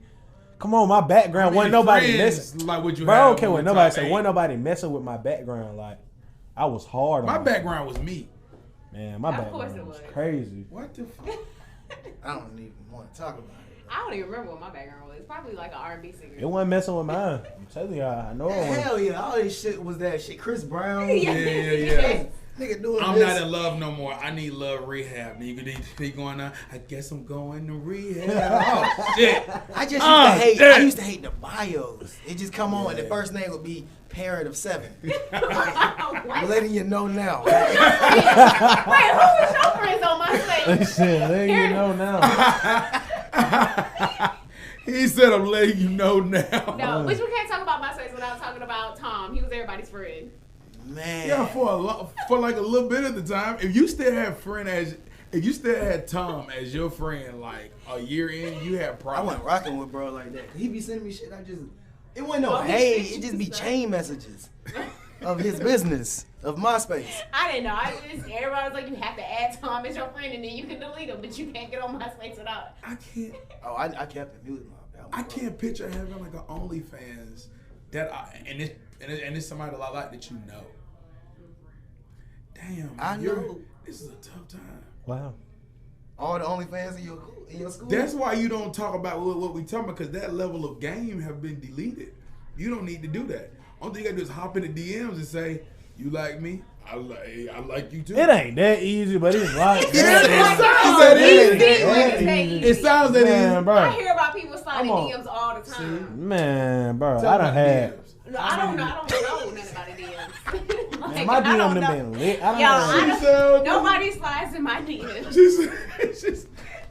Come on, my background How wasn't many nobody friends, messing. like what you Bro, I have don't care on what the nobody top say. eight? Wasn't nobody messing with my background. Like, I was hard on My it. background was me. Man, my Of course background it was was. crazy. What the fuck? I don't even want to talk about it. I don't even remember what my background was. It's probably like an R&B singer. It wasn't messing with mine. I'm telling you, I know it wasn't. Hell yeah, all this shit was that shit. Chris Brown, Yeah. nigga doing I'm this. not in love no more. I need love rehab. Nigga, they going on. I guess I'm going to rehab. Oh shit. I just used Ah, to hate. damn. I used to hate the bios. It just come on, and the first name would be parent of 7. I'm Wait, letting you know now. who was your friends on my face? Shit, there you know now. He said, "I'm letting you know now." No, which we can't talk about MySpace without talking about Tom. He was everybody's friend. Man. Yeah, for like a little bit at the time. If you still had Tom as your friend, like a year in, you had I problems. wasn't rocking with bro like that. He be sending me shit. It wasn't no hey. It just be chain messages of his business of MySpace. I didn't know. Everybody was like, you have to add Tom as your friend, and then you can delete him, but you can't get on MySpace without. I can't. Oh, I kept it muted. I can't picture having like an OnlyFans and it's somebody that I like that you know. Damn, I know. This is a tough time. Wow. All the OnlyFans in your school. That's why you don't talk about what we talking about, because that level of game have been deleted. You don't need to do that. Only thing you gotta do is hop in the DMs and say, "You like me? I like you too." It ain't that easy, but it's like It sounds that easy. It sounds that man, easy. bro. I hear about people sliding Come on. DMs all the time. Man, bro, Talk I done about had. DMs. No, I don't know nothing about the DMs. Like, Man, my I DM don't done know. been lit. I Yo, don't know. nobody slides in my DMs.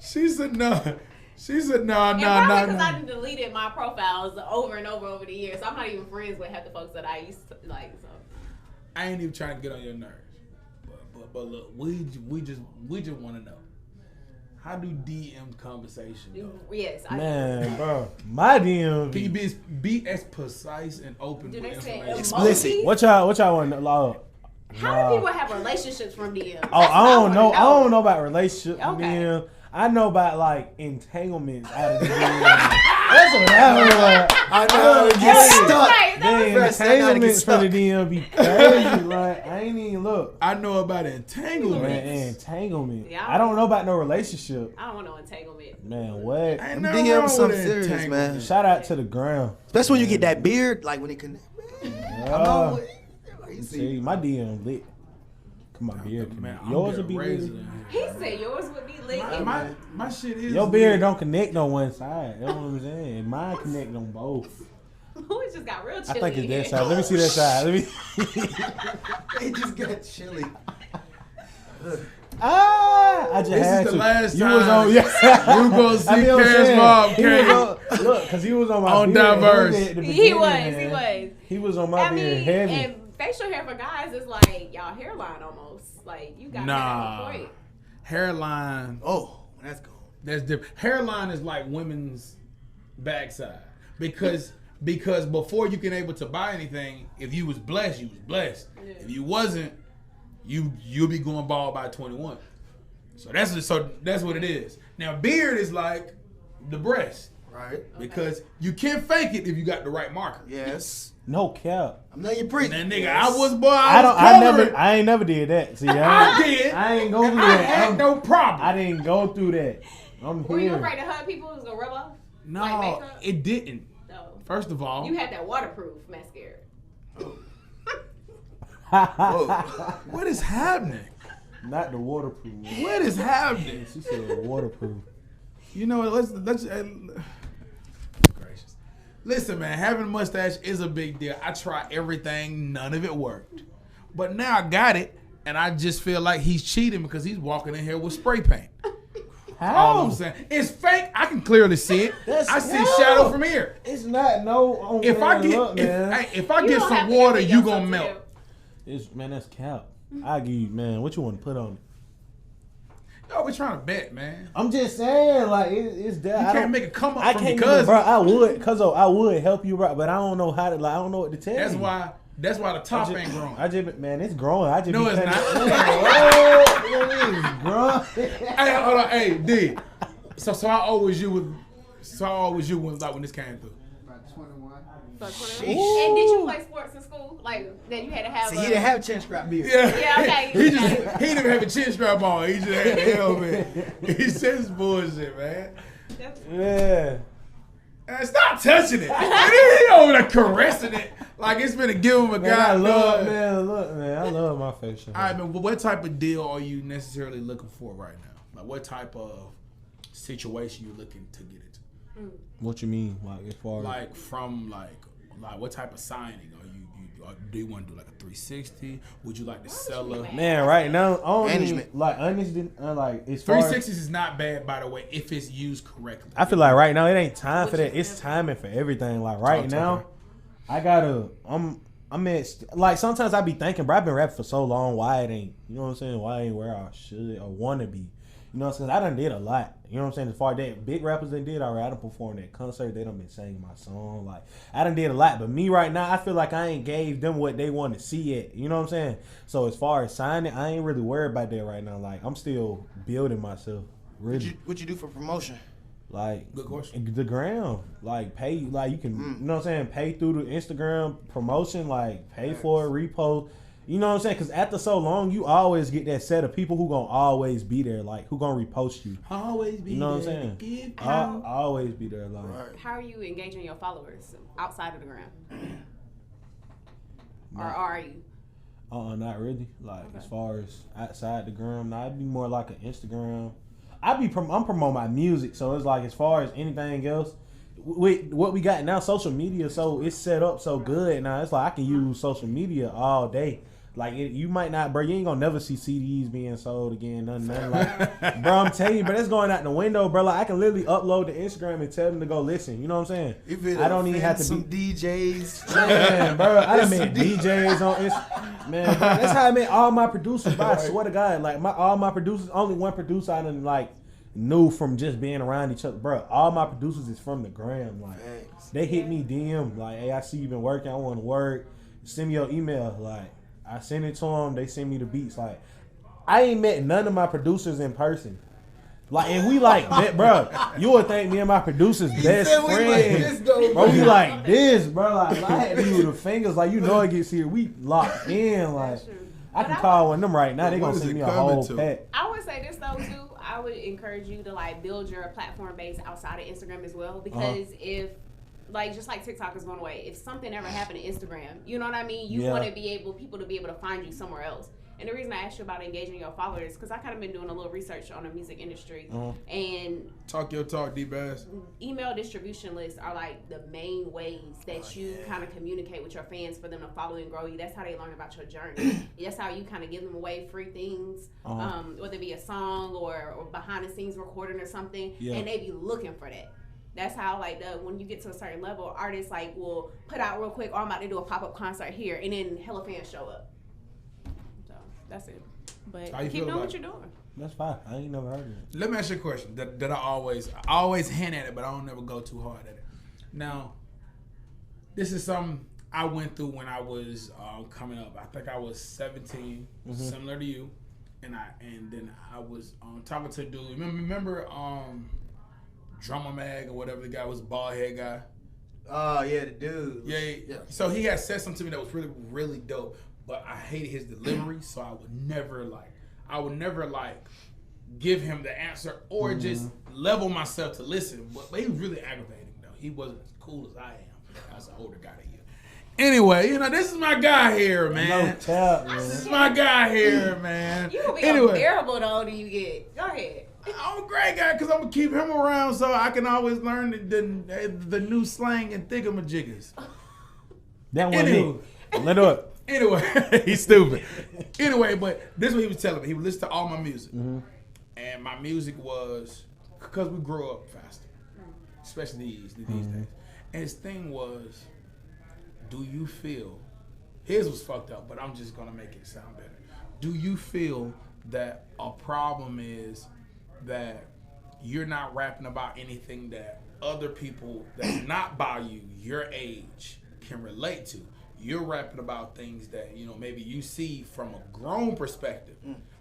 She said no. She said no. And probably because I done deleted my profiles over and over the years. So I'm not even friends with half the folks that I used to like. So I ain't even trying to get on your nerves, but look, we just want to know, how do DM conversation go? yes, Man, bro, my DM. Can you be as precise and open Do with they say information? Explicit. emojis? What y'all want to log? How do people have relationships from DMs? Oh, That's I what don't wanna know. I don't know about relationship. Okay. DM. I know about like entanglements out of the DM. That's what I know. I know. Yeah. Get stuck. Right, that Man, First thing, I gotta get entanglements from the DM be crazy. Like I ain't even look. I know about entanglements. Man, entanglement. Yeah. I don't know about no relationship. I don't want no entanglement. Man, what? Ain't Them nothing DMs wrong something with serious, entanglement. man. Shout out to the ground. Especially when you get that beard, like when it connect. Man, I'm on with it. Like, you see. See, my DM lit. Come on, beard. Man, I'm Yours getting will be razor lit. in He here. said yours would be lit. My shit is Your beard lit. don't connect on one side. That's what I'm saying. Mine connect on both. Louis just got real I chilly. think it's in that here. side. Let me see that side. Let me. It just got chilly. I just This had is the to. last You was time on. Yeah. you gonna see I mean, I'm Cash saying, Bob he was came. on- Look, because he was on my On beard Diverse. heavy at the He beginning, was. man. He was on my I beard mean, heavy. and facial hair for guys is like y'all hairline almost. Like you got that Nah. on point. Hairline, Oh, that's cool. that's different. Hairline is like women's backside because before you can able to buy anything, if you was blessed, you was blessed. Yeah. If you wasn't, you'll be going bald by 21. So that's what it is. Now beard is like the breast Right. because you can't fake it if you got the right marker. Yes. No cap. I'm letting you preach. And that nigga, Yes. I was coloring. I ain't never did that. See, I did. I ain't go And through I that. had no problem. I didn't go through that. I'm Were you here. afraid to hug people? It was gonna rub off? No, Like makeup? it didn't. No. First of all, You had that waterproof mascara. Whoa. what is happening? Not the waterproof. What is happening? She said waterproof. You know, let's gracious. Listen, man, having a mustache is a big deal. I tried everything, none of it worked. But now I got it, and I just feel like he's cheating because he's walking in here with spray paint. All I'm saying, it's fake. I can clearly see it. That's I see hell. shadow from here. It's not no. If I get look, man. if I You get don't have some to water, give it you yourself gonna to melt. them. It's man, that's cap. I give you, man. What you want to put on it? Yo, we're trying to bet, man. I'm just saying, like it's that. You I can't don't- make it come up I from can't, your even, cousin. bro. I would, cause I would help you, bro. But I don't know how to. Like, I don't know what to tell That's you. why the top I just, ain't grown. I just, man, it's growing. I just No, be it's cutting not. it. It's growing. Hey, hold on, hey, D. So how old was you when like when this came through? About 21. And did you play sports in school? Like that you had to have See, he didn't have chin strap beard. Yeah, okay. he didn't even have a chin strap on. He just had a helmet. He says bullshit, man. Yeah. And stop touching it. He over there caressing it like it's been a give him a Man, guy. I love, man. Look, man, I love my facial. All right, man. What type of deal are you necessarily looking for right now? Like, what type of situation you looking to get into? What you mean, like as far as Like from like what type of signing are you do you want to do like a 360? Would you like to sell a man? Right now, I don't Management. even, like honestly, like as far as 360s is not bad, by the way, if it's used correctly. I feel like right now it ain't time for that. It's timing for everything. Like right Talk to now, her. I gotta. I'm like sometimes I be thinking, bro, I've been rapping for so long, why it ain't, you know what I'm saying? Why I ain't where I should or want to be. You know what I'm saying? I done did a lot. You know what I'm saying? As far as that, big rappers done did already. I done performed at concert. They done been singing my song. Like, I done did a lot. But me right now, I feel like I ain't gave them what they want to see yet. You know what I'm saying? So as far as signing, I ain't really worried about that right now. Like, I'm still building myself. Really. What you do for promotion? Like, Good question. the gram, like pay, like you can, you know what I'm saying, pay through the Instagram promotion, like pay for it, repost. You know what I'm saying? Because after so long, you always get that set of people who gonna always be there, like who gonna repost you. Always be You know what I'm there. saying? Give I'll always be there, like. Right. How are you engaging your followers outside of the gram? Or are you? Not really. Like Okay. as far as outside the gram, I'd be more like an Instagram. I'm promoting my music, so it's like as far as anything else, with what we got now, social media, so it's set up so good now. It's like I can use social media all day. Like you might not, bro. You ain't gonna never see CDs being sold again. Nothing like, bro. I'm telling you, but it's going out the window, bro. Like I can literally upload to Instagram and tell them to go listen. You know what I'm saying? I don't even have to some be. DJs. Man, bro, I done met DJs on Instagram. Man, bro, that's how I met all my producers. Bro, I swear to God, like all my producers, only one producer I done like knew from just being around each other, bro. All my producers is from the gram. Like they hit me DM, like, hey, I see you been working. I want to work. Send me your email. Like I send it to them. They send me the beats. Like I ain't met none of my producers in person. Like if we like that, bro, you would think me and my producers best said we like friends. this, though, Bro, we like this, bro. Like I had to use the fingers. Like you know it gets here. We locked in. Like That's true. I can But call one of them right now. They What gonna is send it me a coming whole to? pack. I would say this though too. I would encourage you to like build your platform base outside of Instagram as well, because if like just like TikTok is going away, if something ever happened to Instagram, you know what I mean? You Yeah. want to be able people to be able to find you somewhere else. And the reason I asked you about engaging your followers, because I kind of been doing a little research on the music industry, and Talk your talk, D-Bass. email distribution lists are like the main ways that you kind of communicate with your fans for them to follow and grow you. That's how they learn about your journey. That's how you kind of give them away free things, whether it be a song or behind the scenes recording or something, Yeah. and they be looking for that. That's how like when you get to a certain level, artists like will put out real quick, oh, I'm about to do a pop-up concert here, and then hella fans show up. So that's it. But How you keep feel doing about what it? you're doing. That's fine. I ain't never heard of it. Let me ask you a question that I always hint at it, but I don't never go too hard at it. Now, this is something I went through when I was coming up. I think I was 17, similar to you, and then I was talking to a dude. Remember Drummer Mag or whatever the guy was, bald head guy. Oh yeah, the dude. Yeah. So he had said something to me that was really, really dope, but I hated his delivery, so I would never give him the answer or just level myself to listen. But he was really aggravating though. He wasn't as cool as I am. I was an older guy than you. Anyway, this is my guy here, man. No tap, man. This is my guy here, man. You gonna be Anyway, unbearable the older you get. Go ahead. I'm a great guy because I'm gonna keep him around so I can always learn the new slang and thingamajiggers. That one Anywho. it. Let it. Anyway, he's stupid. Anyway, but this is what he was telling me. He would listen to all my music. And my music was, because we grew up faster, especially these days. And his thing was, do you feel, his was fucked up, but I'm just going to make it sound better. Do you feel that a problem is that you're not rapping about anything that other people that's not by you, your age, can relate to? You're rapping about things that, maybe you see from a grown perspective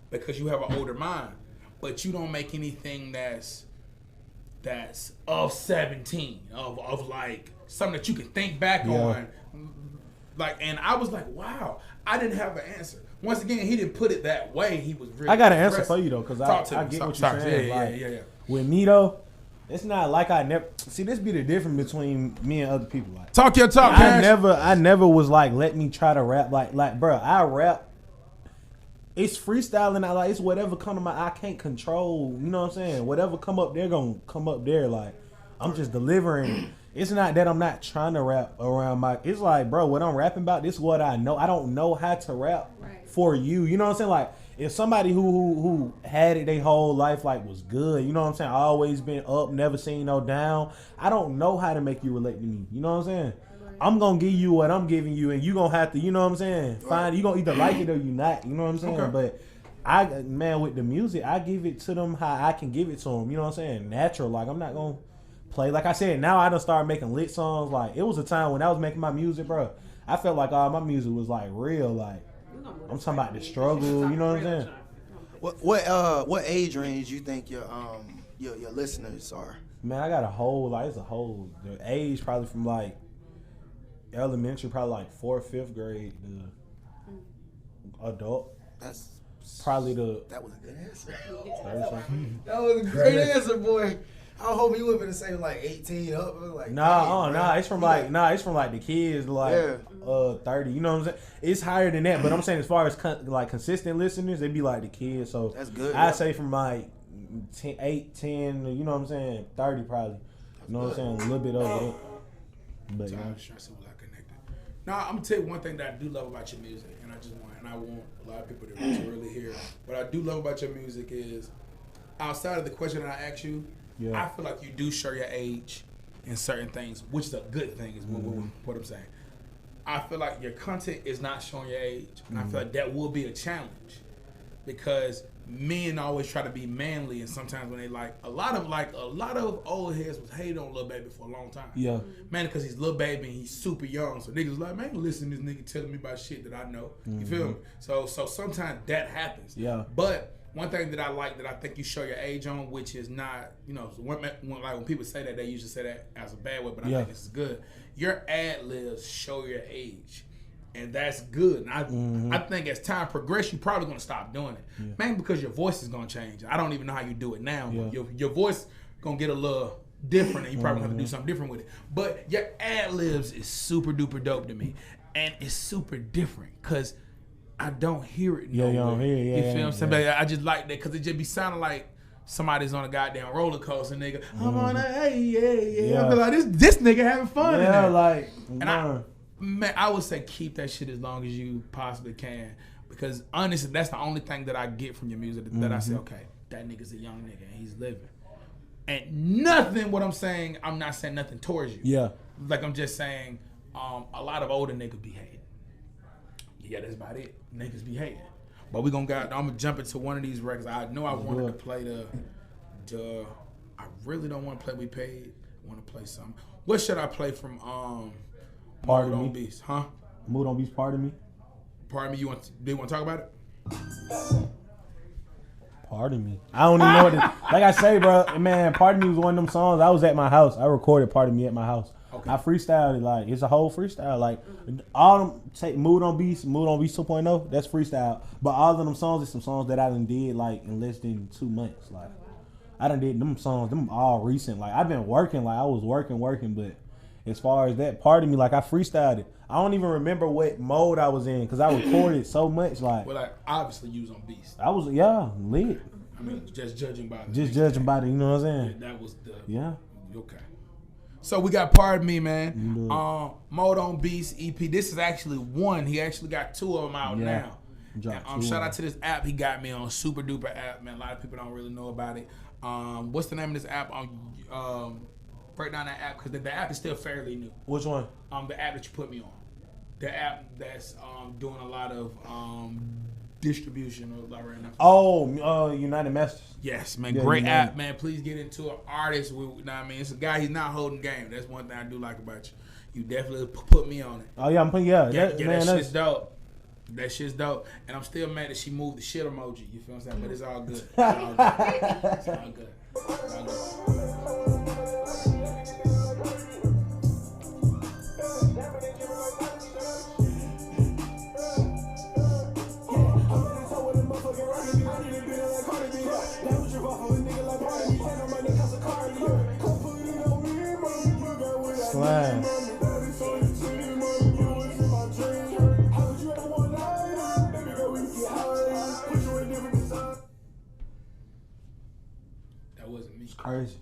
because you have an older mind, but you don't make anything that's of 17, of like something that you can think back on. Like, and I was like, wow, I didn't have an answer. Once again, he didn't put it that way. He was really I got an answer aggressive. for you though, because Talk to I me. get what Talk you're to me. saying. Yeah. With me though, it's not like I never see. This be the difference between me and other people. Like Talk your talk, I Cash. never was like, let me try to rap like, bro. I rap. It's freestyling. It's whatever come to my. I can't control. You know what I'm saying? Whatever come up there, gonna come up there. Like I'm just delivering. It's not that I'm not trying to rap around my. It's like, bro, what I'm rapping about. This is what I know. I don't know how to rap for you. You know what I'm saying? Like if somebody who had it their whole life like was good. You know what I'm saying? Always been up, never seen no down. I don't know how to make you relate to me. You know what I'm saying? I'm gonna give you what I'm giving you, and you gonna have to, you know what I'm saying? Find you gonna either like it or you not. You know what I'm saying? Okay. But with the music, I give it to them how I can give it to them. You know what I'm saying? Natural. Like, I'm not gonna play. Like I said, now I done started making lit songs. Like, it was a time when I was making my music, bro. I felt like all my music was like real. Like, I'm talking about the struggle. You know what I'm saying? What age range you think your listeners are? Man, I got it's a whole the age probably from like elementary, probably like 4th, 5th grade to adult. That's Probably that was a good answer. 30-something. That was a great answer, boy. I hope you were gonna say like 18 up. It was like, It's from like the kids like 30. You know what I'm saying? It's higher than that, but I'm saying as far as consistent listeners, they be like the kids. So that's good. I say from like 8, 10. You know what I'm saying? 30 probably. You know what I'm saying? A little bit over that. But So I was trying to see was I connected. Now I'm gonna tell you one thing that I do love about your music, and I want a lot of people to really hear. What I do love about your music is, outside of the question that I asked you, I feel like you do show your age in certain things, which is a good thing. Is what I'm saying. I feel like your content is not showing your age, and I feel like that will be a challenge because men always try to be manly, and sometimes when they a lot of old heads was hating on Lil Baby for a long time. Yeah. Man, because he's Lil Baby and he's super young, so niggas like, man, listen to this nigga telling me about shit that I know. You feel me? So sometimes that happens. Yeah. But one thing that I like that I think you show your age on, which is not, when people say that, they usually say that as a bad way, but I think this is good. Your ad libs show your age. And that's good. And I think as time progresses, you're probably going to stop doing it. Yeah. Mainly because your voice is going to change. I don't even know how you do it now. Yeah. Your voice going to get a little different, and you probably have to do something different with it. But your ad libs is super duper dope to me. And it's super different because I don't hear it nowhere. You don't hear it. You feel what I'm saying? But I just like that because it just be sounding like somebody's on a goddamn roller coaster, nigga. I'm on a, hey. I feel like this nigga having fun in there. Like, man, I would say keep that shit as long as you possibly can, because honestly, that's the only thing that I get from your music that I say, okay, that nigga's a young nigga and he's living. And nothing, what I'm saying, I'm not saying nothing towards you. Yeah. Like I'm just saying, a lot of older niggas be hating. Yeah, that's about it. Niggas be hating. But I'm gonna jump into one of these records. I know I wanted to play the I really don't want to play We Paid. I want to play something. What should I play from Pardon Mood Me. on Beast, huh? Mood on Beast, Pardon Me. Pardon me, do you want to talk about it? Pardon Me. I don't even know what like I say, bro, man, Pardon Me was one of them songs. I was at my house. I recorded Pardon Me at my house. Okay. I freestyled it, like, it's a whole freestyle. Like, all them, take Mood on Beast 2.0, that's freestyle. But all of them songs is some songs that I done did, like, in less than 2 months. Like, I done did them songs, them all recent. Like, I've been working, like, I was working, but as far as that, Pardon Me, like, I freestyled it. I don't even remember what mode I was in, because I recorded so much, like. Well, like, obviously you was on Beast. I was, lit. I mean, just judging by it. Judging by it, you know what I'm saying? Yeah, that was the. Yeah. Okay. So we got Pardon Me, man. Mode on Beast EP. This is actually one. He actually got 2 of them out now. And, shout out to this app he got me on. Super duper app, man. A lot of people don't really know about it. What's the name of this app? Break down that app, because the app is still fairly new. Which one? The app that you put me on. The app that's doing a lot of distribution of right now. Oh, United Masters. Yes, man. Yeah, Great United. app, man. Please get into an artist. You know what I mean? It's a guy, he's not holding game. That's one thing I do like about you. You definitely put me on it. Oh, yeah, I'm putting, yeah. That shit's dope. That shit's dope. And I'm still mad that she moved the shit emoji. You feel what I'm saying? But it's all good. It's all good. It's all good. It's all good. Slam. That wasn't me. It's crazy.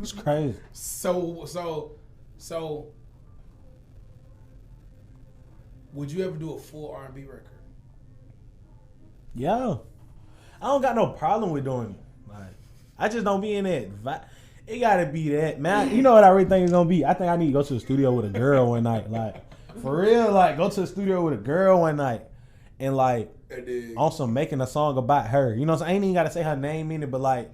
It's crazy. So, would you ever do a full R&B record? Yeah. I don't got no problem with doing it. Like, I just don't be in that vibe. It gotta be that, man. You know what I really think it's gonna be? I think I need to go to the studio with a girl one night, like for real. Like go to the studio with a girl one night, and like also making a song about her. You know what I'm saying? I ain't even gotta say her name in it, but like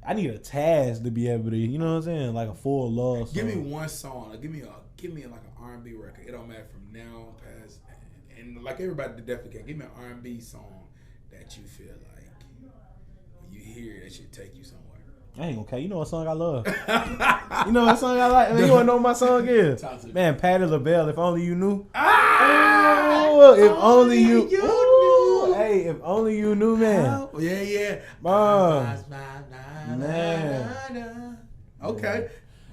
I need a task to be able to. You know what I'm saying? Like a full love song. Give me one song. Like, give me like an R&B record. It don't matter from now past, and like everybody definitely can. Give me an R&B song that you feel like when you hear it, that should take you somewhere. I ain't okay. You know what song I love? You know what song I like? Man, you wanna know what my song is? Man, Patti LaBelle, If Only You Knew. Oh, if only you knew. Hey, if only you knew, man. Yeah. Man. Okay.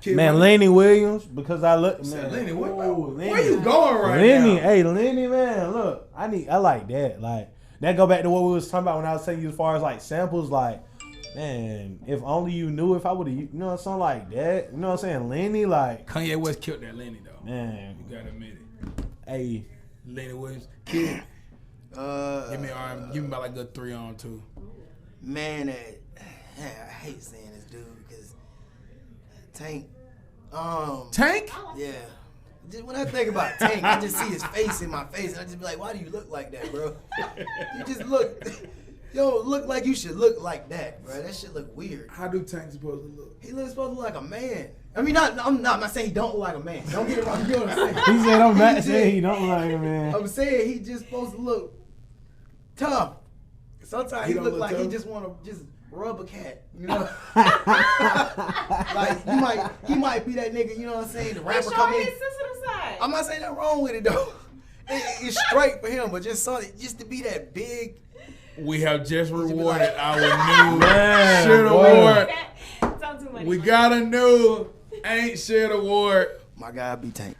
Man, Lenny Williams, because I look. Man, Lenny, where Lenny. you going right Lenny, now? hey, Lenny, man, look, I like that. Like, that go back to what we was talking about when I was telling you as far as like samples, like, man, if only you knew, if I would have, you know, something like that. You know what I'm saying? Lenny, like. Kanye West killed that Lenny, though. Man. You gotta admit it. Hey. Lenny Williams, kid. Give me about like a 3 on 2. Man, I hate saying this dude because Tank. Tank? Yeah. Just when I think about Tank, I just see his face in my face, and I just be like, "Why do you look like that, bro? You just look. You don't look like you should look like that, bro. That shit look weird." How do Tank supposed to look? He looks supposed to look like a man. I mean, I'm not saying he don't look like a man. Don't get it wrong. You know what I'm saying? He said, I'm not saying he don't like him, man. I'm saying he just supposed to look tough. Sometimes he look like tough. He just want to just rub a cat, you know? Like, he might be that nigga, you know what I'm saying? The rapper come in. His sensitive side. I'm not saying nothing wrong with it, though. It's straight for him, but just to be that big. We have just rewarded our new Man, shit award. Don't do money. We got a new Ain't Shit award. My guy be Tank.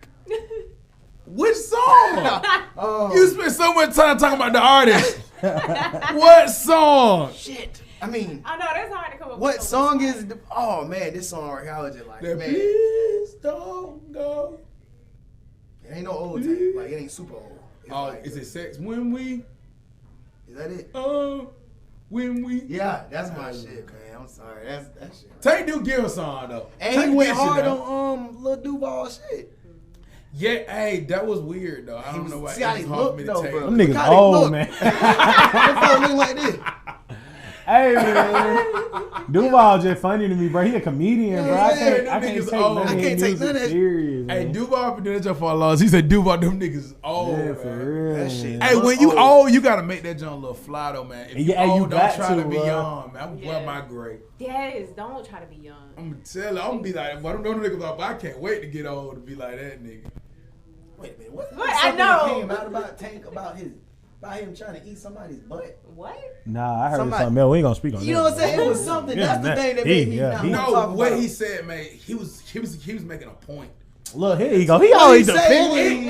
Which song? You spent so much time talking about the artist. What song? Shit. I mean, I know that's hard to come up with. what song is the, oh man, this song right here, I was just like, That man, please don't go. it ain't no old Tank. Like, it ain't super old. It's Oh, like, is it Sex When We? Is that it? When We? Yeah, that's my shit, man. I'm sorry. That's that shit. Tank do give a song though. And Tank he went get shit, hard though. on Lil Duval shit. Yeah, hey, that was weird though. I don't know why. See how he looked though, bro. Them niggas Look how they old, look. man. Them folks looking like this. Hey, man. Duval just funny to me, bro. He a comedian, bro. I Yeah, can't them take niggas none old. of I his can't take music none of that. serious, Hey, man. Duval been doing that job for a long. He said Duval, them niggas old. Yeah, man. for real. That shit. Hey, when you old, you gotta make that joint a little fly though, man. If you Yeah, you old, don't got try to to, be bro. young, man. I'm Yeah. well my grade. Yes, don't try to be young. I'm gonna tell you, I'm gonna be like, but them niggas like, I can't wait to get old to be like that nigga. Wait a minute. What? What? I Something know. that came out about Tank about him trying to eat somebody's butt. What? Nah, I heard Somebody- something else. We ain't gonna speak on that. You know what I'm saying? It was something. Yeah, That's the man. thing that He- made me yeah, not he- want to No, talk what about he it. said, man, he was making a point. Look, here you go. He What always he say? defending.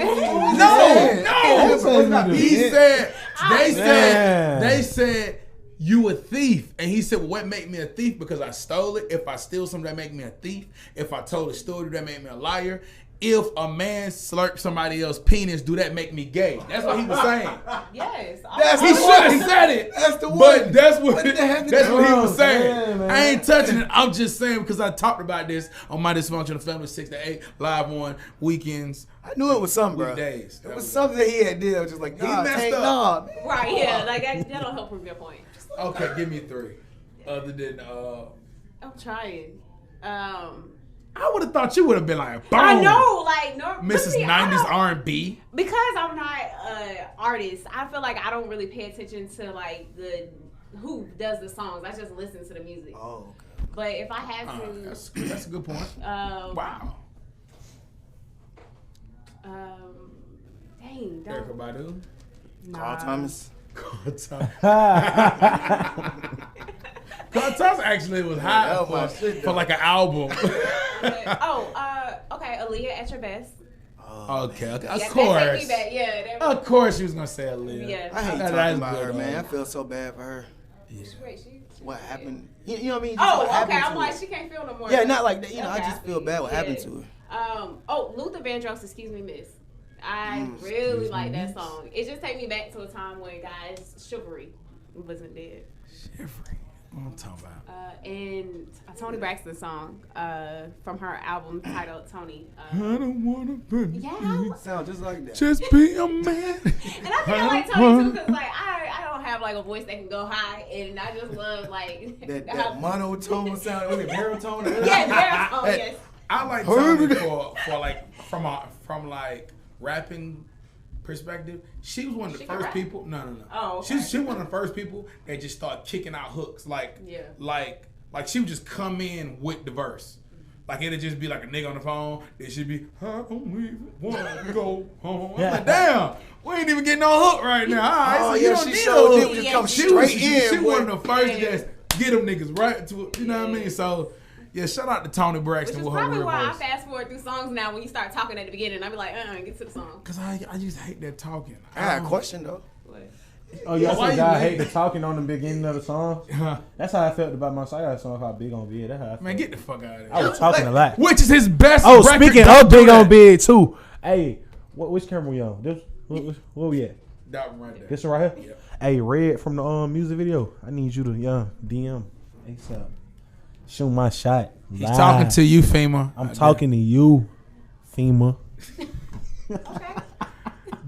No, What He said, they Man. said, you a thief. And he said, well, what make me a thief? Because I stole it. If I steal something, that make me a thief. If I told a story, that make me a liar. If a man slurps somebody else's penis, do that make me gay? That's what he was saying. Yes. That's He the should have one. said it. That's the But one. that's what What the heck is that's that? what he was Oh, saying. man, I ain't touching it. I'm just saying because I talked about this on my dysfunctional family 6 to 8 live on weekends. I knew it was something, bro. Weekdays. It was something that he had did. I was just like, nah, messed Tank, up. nah. man. Right, yeah. Like, that don't help prove your point. Okay, give me 3. Other than I'm trying. I would have thought you would have been like, boom. I know, like, no, Mrs. see, I 90s don't- R&B. Because I'm not an artist, I feel like I don't really pay attention to like who does the songs. I just listen to the music. Oh, okay. But if I had to, That's a good point. Wow. Dang, Erykah don't. Badu. Carl Thomas. Carl Thomas actually was hot that was my shit, for though. like an album. Okay, Aaliyah at your best. Okay, of Yeah, that course. take me back. Yeah, that Of course she was going to say Aaliyah. Yeah. I hate That's talking about good, her, man. I though. feel so bad for her. Wait, she What happened? You know what I mean? Just Oh, what okay. happened I'm to like, her. she can't feel no more. Yeah, not like that. You know, I Okay, just feel bad what happened yeah. to her. Luther Vandross, Excuse Me, Miss. I really like that song. It just take me back to a time when guys' chivalry wasn't dead. Chivalry. I'm talking about. And a Tony Braxton song from her album titled Tony. I don't wanna be. Yeah. Sound just like that. Just be a man. And I think I like Tony too because like I don't have like a voice that can go high, and I just love like that monotone sound. Was it baritone? Yeah, baritone. Yes. I like Tony from like rapping perspective. She was one of the She can first rap? people. No. Oh, okay. She was one of the first people that just started kicking out hooks. Like she would just come in with the verse. Like it'd just be like a nigga on the phone. It should be, I don't even wanna go home. I'm like, damn, we ain't even getting no hook right now. All right, Oh, so yeah, you don't she need showed no it. hook. Just come She straight in. She one of the first Yeah. to just get them niggas right to it. You know what I mean? So yeah, shout out to Tony Which Braxton is with her probably real why I voice. fast forward through songs now when you start talking at the beginning. I be like, get to the song. Cause I just hate that talking. I got a question though. Oh, y'all Why said you God mad? hate the talking on the beginning of the song. That's how I felt about my song. I got a song called Big on Big. That's how I felt. Man, get the fuck out of I there. was talking a lot. Which is his best Oh, record. speaking Don't of do Big that. on Big too. Hey, which camera we on? This, where we at? That one right there. This one right here. Yep. Hey, Red from the music video. I need you to DM ASAP. Shoot my shot. He's live. talking to you, FEMA. I'm talking to you, FEMA.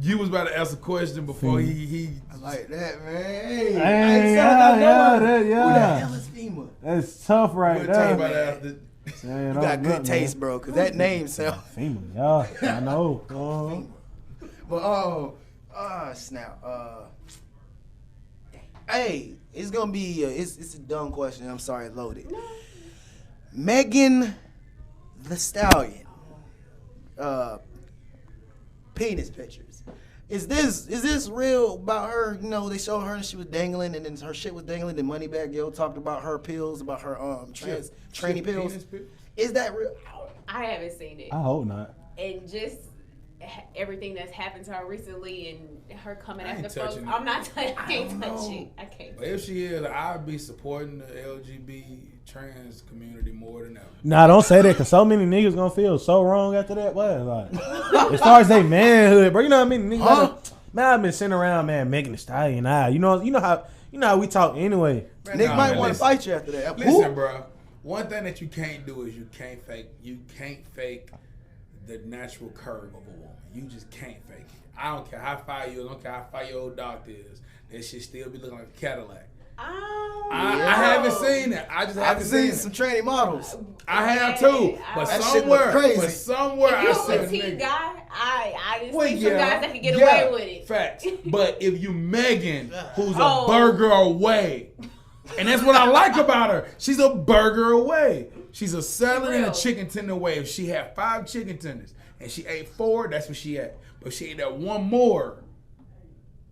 You was about to ask a question before he I like that, man. Hey, Hey, I yeah, know. that, Who the yeah. hell is FEMA? That's tough right We'll tell you there. about it after. Man, You I'm got good man. taste, bro, because that name sound. FEMA, yeah, I know. But snap. Hey, it's gonna be it's a dumb question. I'm sorry, loaded. Megan the Stallion. Penis pictures. Is this real about her? You know, they showed her and she was dangling, and then her shit was dangling. And Moneybagg Yo talked about her pills, about her tranny pills. Is that real? I haven't seen it. I hope not. And just everything that's happened to her recently and her coming I ain't after folks. touching it. I'm not touching. I can't don't touch know. it. I can't. But if she is, I'd be supporting the LGBT trans community more than ever. Nah, don't say that, because so many niggas gonna feel so wrong after that. What? Like, as far as they manhood, bro, you know what I mean? Niggas man, I've been sitting around, man, Megan Thee Stallion. You know how we talk anyway. Man, Nick nah, might man, want to listen. fight you after that. Listen, bro. One thing that you can't do is you can't fake the natural curve of a woman. You just can't fake it. I don't care how far you. I don't care how far your old doctor is. That shit still be looking like a Cadillac. I haven't seen it. I just I've haven't seen seen some it. tranny models. I have too. But That shit look crazy. somewhere If I you're see a a petite nigga. guy, I just Well, see some guys that can get yeah, away with it. Facts. But if you Megan, who's a Oh. burger away, and that's what I like about her. She's a burger away. She's a salad and a Real. chicken tender away. If she had 5 chicken tenders and she ate 4, that's what she had. But if she ate that one more,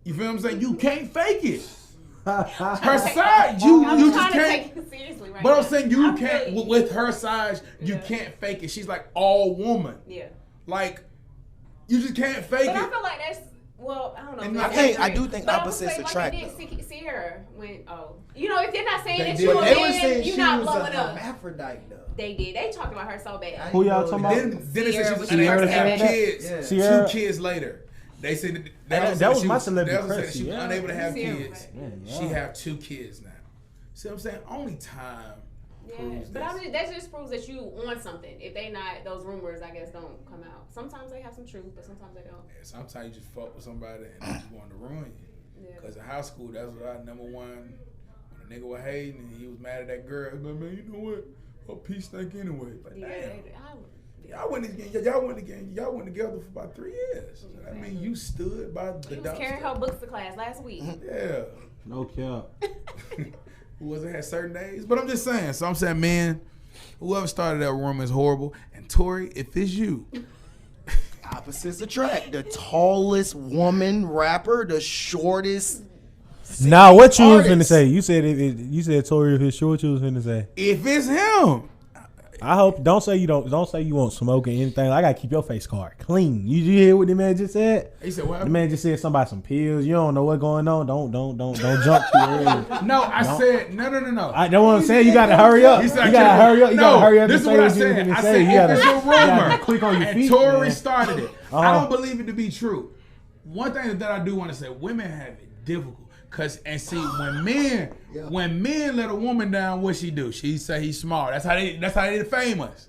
you feel what I'm saying? You can't fake it. Her size, you I'm just trying to can't. take it seriously right But now. I'm saying you I'm can't really- with her size. You Yeah. can't fake it. She's like all woman. Yeah. Like you just can't fake But I it. feel like that's well, I don't know. And if I that's think- I accurate. do think But I would opposites say, attract, Like they did Sierra when you know, if they're not saying They that did. you a But They were man, saying you're she not was blowing a up. hermaphrodite, though. They did. They talked about her so bad. Who y'all talking about? Then they said Sierra she was was unable to first have said kids. Yeah. Sierra- 2 kids later. They said that was my celebrity They also said crush, she was yeah. unable to have Sierra, kids. right. She have 2 kids now. See what I'm saying? Only time Yeah, proves but this. I mean, that just proves that you want something. If they not, those rumors, I guess, don't come out. Sometimes they have some truth, but sometimes they don't. Yeah, sometimes you just fuck with somebody and they just want to ruin you. Yeah. Because in high school, that's what I number one. When a nigga was hating and he was mad at that girl, he'd be like, man, you know what? Her piece stink anyway. Like, Yeah, damn. Y'all went together for about 3 years. I mean, you stood by the She was dumpster. carrying her books to class last week. Yeah. No cap. Who wasn't had certain days. But I'm just saying. So I'm saying, man, whoever started that rumor is horrible. And Tori, if it's you, Opposites attract. The tallest woman rapper, the shortest. Now, what you was finna artist. say? You said you said Tori if it's short. You was finna say. if it's him, I hope don't say you won't smoke or anything. I gotta keep your face card clean. You hear what the man just said? he said, what? The man just said something about some pills. You don't know what's going on. Don't jump too early. No, I said, no. I know what I'm saying. You gotta hurry up. He You said, gotta hurry up. You gotta hurry up. This and is say what I you said. finna I say. said, You gotta, if it's a you gotta rumor, be quick on your and feet. Tori man. started it. I Uh-huh. don't believe it to be true. One thing that I do want to say, women have it difficult And see, when men let a woman down, what she do? She say he's smart. That's how they famous.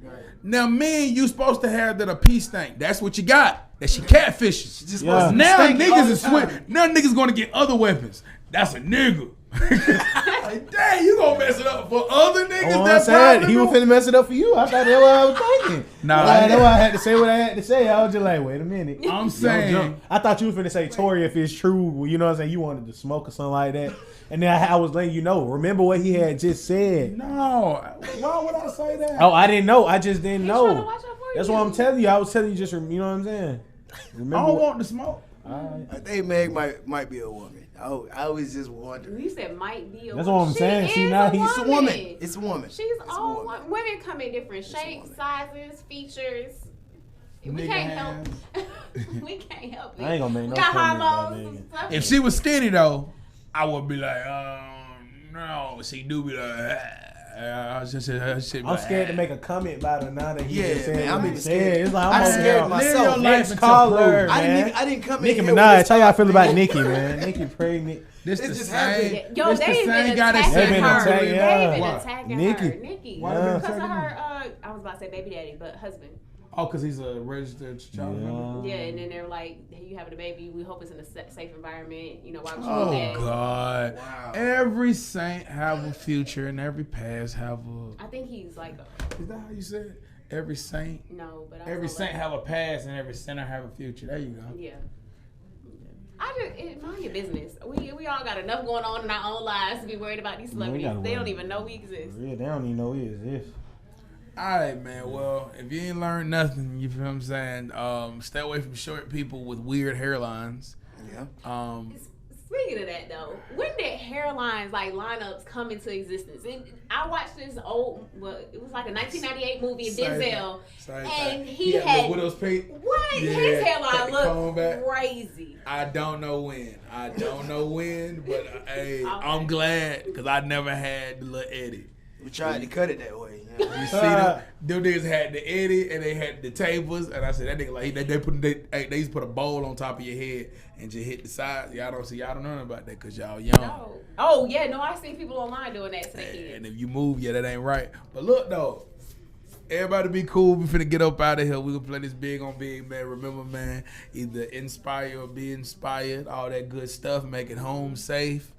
Right. Now, men, you supposed to have that a peace thing. That's what you got. That she catfishing. Yeah. Now Stinky all niggas the is time. switch. Now niggas gonna get other weapons. That's a nigga. Like, dang, you gonna mess it up for other niggas? Oh, I That's said he was finna mess it up for you. I thought that's what I was thinking. Nah, that's why I had to say what I had to say. I was just like, wait a minute. I'm saying. I thought you was finna say, Tori, if it's true, you know what I'm saying, you wanted to smoke or something like that. And then I was letting you know. Remember what he had just said. No, why would I say that? Oh, I didn't know. I just didn't He's trying to know. watch out for That's you. what I'm telling you. I was telling you just, you know what I'm saying? Remember I don't what- want to smoke. Alright. I think Meg might be a woman. I was just wondering. You said might be a That's woman. what I'm saying. She See, is now a he's It's a woman. It's a woman. She's It's a all woman. women come in different It's a shapes, woman. sizes, features. We Nigga can't help. We can't help it. I ain't gonna make we no got comment about hormones and niggas. stuff. If she was skinny though, I would be like, no. She do be like, I'm scared to make a comment about her now that he Yeah, just said man, I'm what he even said. scared. It's like, I'm over scared here. of myself. Live your life Next until caller, proof. man. I didn't come in Nicki here with Minaj, this how y'all feel about topic. Nicki, man? Nicki pregnant. This It the just same. happened. Yo, This the they've same been guy that attacking said been her. attacking- yeah. They've been What? attacking Nikki. her. Nikki. Why Yeah. they been Because of attacking her, I was about to say baby daddy, but husband. Oh, because he's a registered child member. Yeah, and then they're like, hey, you having a baby. We hope it's in a safe environment. You know, why would you Oh do that? God! Wow. Every saint have a future, and every past have a. I think he's like, Is that how you said it? Every saint, no, but I every was saint like, have a past, and every sinner have a future. There you go. yeah. Mind your business. We all got enough going on in our own lives to be worried about these We celebrities. gotta They don't worry. even know we exist. Yeah, they don't even know he exist. All right, man. Well, if you ain't learned nothing, you feel what I'm saying? Stay away from short people with weird hairlines. Yeah. Speaking of that, though, when did hairlines like lineups come into existence? I watched this old, it was like a 1998 movie, Denzel, and he had the widow's peak. what? Yeah, His cut hairline the comb back. looked crazy. I don't know when, but hey, Okay. I'm glad because I never had the little Eddie. We tried to cut it that way. You know? You see them niggas had the Eddie and they had the tables, and I said that nigga like they used to put a bowl on top of your head and just hit the sides. Y'all don't know nothing about that because y'all young. No. Oh yeah, no, I seen people online doing that to their kids. And if you move, that ain't right. But look though, everybody be cool. We finna get up out of here. We gonna play this big on big, man. Remember, man, either inspire or be inspired. All that good stuff. Make it home safe.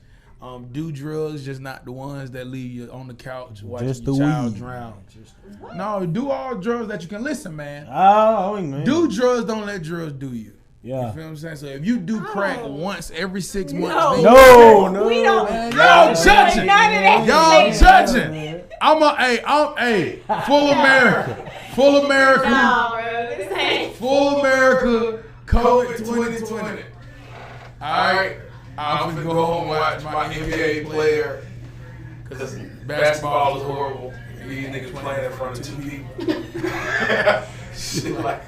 Do drugs, just not the ones that leave you on the couch watching Just your the child weed. drown. No, do all drugs that you can. Listen, man. Oh, man. Do drugs, don't let drugs do you. Yeah. You feel what I'm saying? So if you do crack once every 6 months, No. then No, We don't. Man, y'all judging. None of that. Y'all shit. judging. I'm full America. Full America. No, bro. This ain't. Full America. COVID 2020. Alright. I'm finna go home and watch my NBA player. Cause basketball is horrible. These niggas playing in front of 2 people. Shit like.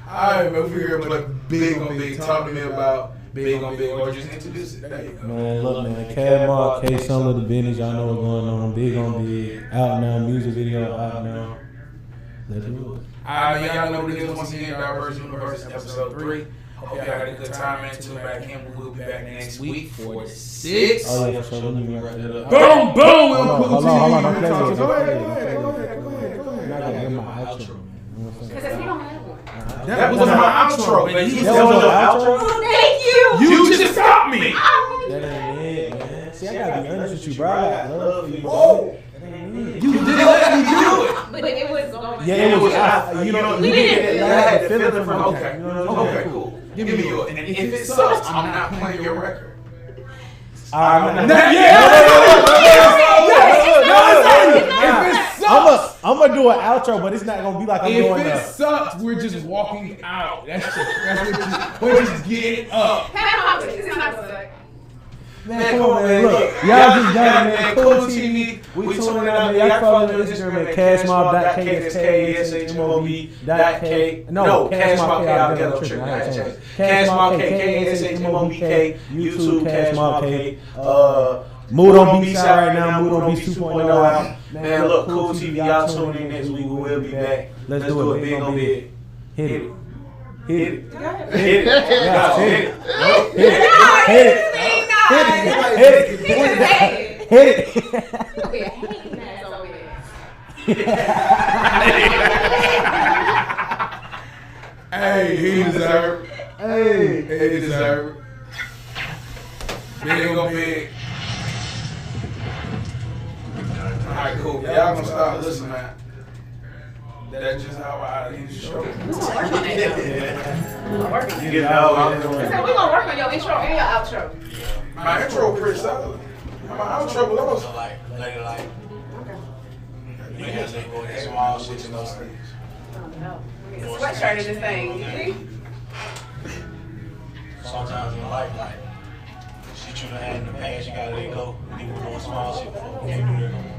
Alright, man, we're here play big on big. Talk to me about big on big, or just introduce it. There you go. Man, look, man. Cad Mark, K Some of the business. Y'all know what's going on. Big on big. Out now. Music video out now. Let's do it. Alright, man, y'all know what it is. Once again, Diverse Universe, episode 3. Hope y'all had a good time, man. Tune back in. We'll be back next week for the 6th. Oh, yeah, for sure. Let me write that up. Boom, boom. Hold on. Don't play Go with it. ahead, go Don't ahead, go play ahead, with go it. ahead, go ahead. I'm not gonna get my outro, man. You know what I'm saying? Because we don't have one. That was my outro, man. You That was your outro? Thank you. You just stopped me. That ain't it, man. See, I gotta be honest with you, bro. I got love for you, Whoa. bro. That ain't it. You didn't let me do it. But it was going. Yeah, it was. You know, We you didn't. get I had to feel it from Okay. you know what I'm saying? Okay, cool. Give me yours. And if it sucks, I'm not playing your record. Alright, I'm gonna do an outro, but it's not gonna be like I'm If doing it that. sucks, we're just walking out. That's what we're just getting up. Man, come on, man. Look, y'all just got it, man. Cool TV. We tuning out, man. Y'all follow me on Instagram at cashmob.k. No, cashmob K. I'll get up tripping. I had to change. Cashmob K. KSHMOBK. YouTube Cashmob K. Mood on B-side right now. Mood on B 2.0 out. Man, look, Cool TV. Y'all tune in next week. We will be back. Let's do it. Big on big. Hit it. Hit it. Hit it. Hit it. Hit it. Hit it. Hit it. Hit it. You'll be a hating ass over there. Hey, he deserve it. Hey. He deserve it. Big on big. Alright, cool. Y'all gonna stop listening, man. That's just how I end the show. We're gonna work on You get out. your intro and your outro. My intro pretty solid. My outro was awesome. Like, Okay. you have to go that small shit in those things. Oh no. We're getting sweatshirt in this thing. Sometimes in life, like, shit you done had in the past, you gotta let go. People doing small shit before. We can't do that no more.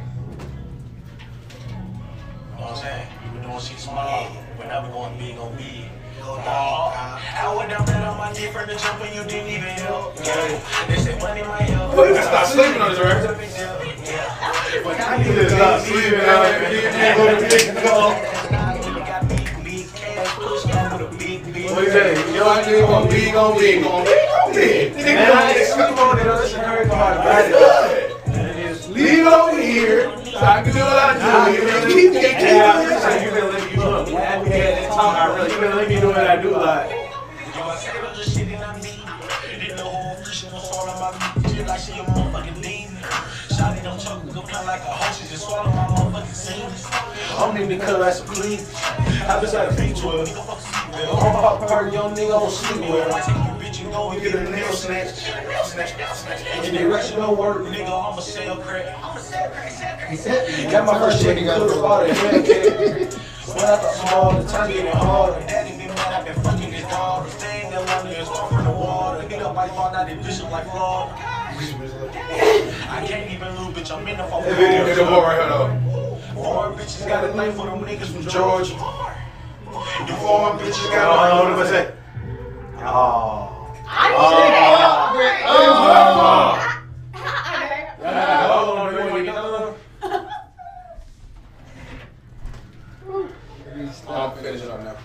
You know what I'm saying? We doing shit small. We're never going big on big. I went down bad on my knee from the jump and you didn't even help. They said money might help. You can stop sleeping on this, right? But I need to stop sleeping on it. What you say? Yo, I need on big on big on big on big. Leave it over here so I can do what I do. Keep getting You better let me do what I do, like. I'm in the cut like some clean. I just like a B12. I'm pop party, young nigga on sleep with. Bitch, you know we get a nail snatch. And the rest don't work, nigga. I'ma sell crack. Got my first check, got the water. When I thought small, the time getting harder. Daddy been mad, I've been fucking his dog. The thing that one nigga's off from the water. Nigga up like fall out, they bishop like Florida. I can't even lose, bitch. I'm in the phone. Foreign bitches got a knife for them niggas from Georgia. The foreign bitches got a knife. I'll finish it up now.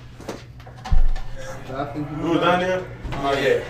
I think Who's done there? Oh, yeah.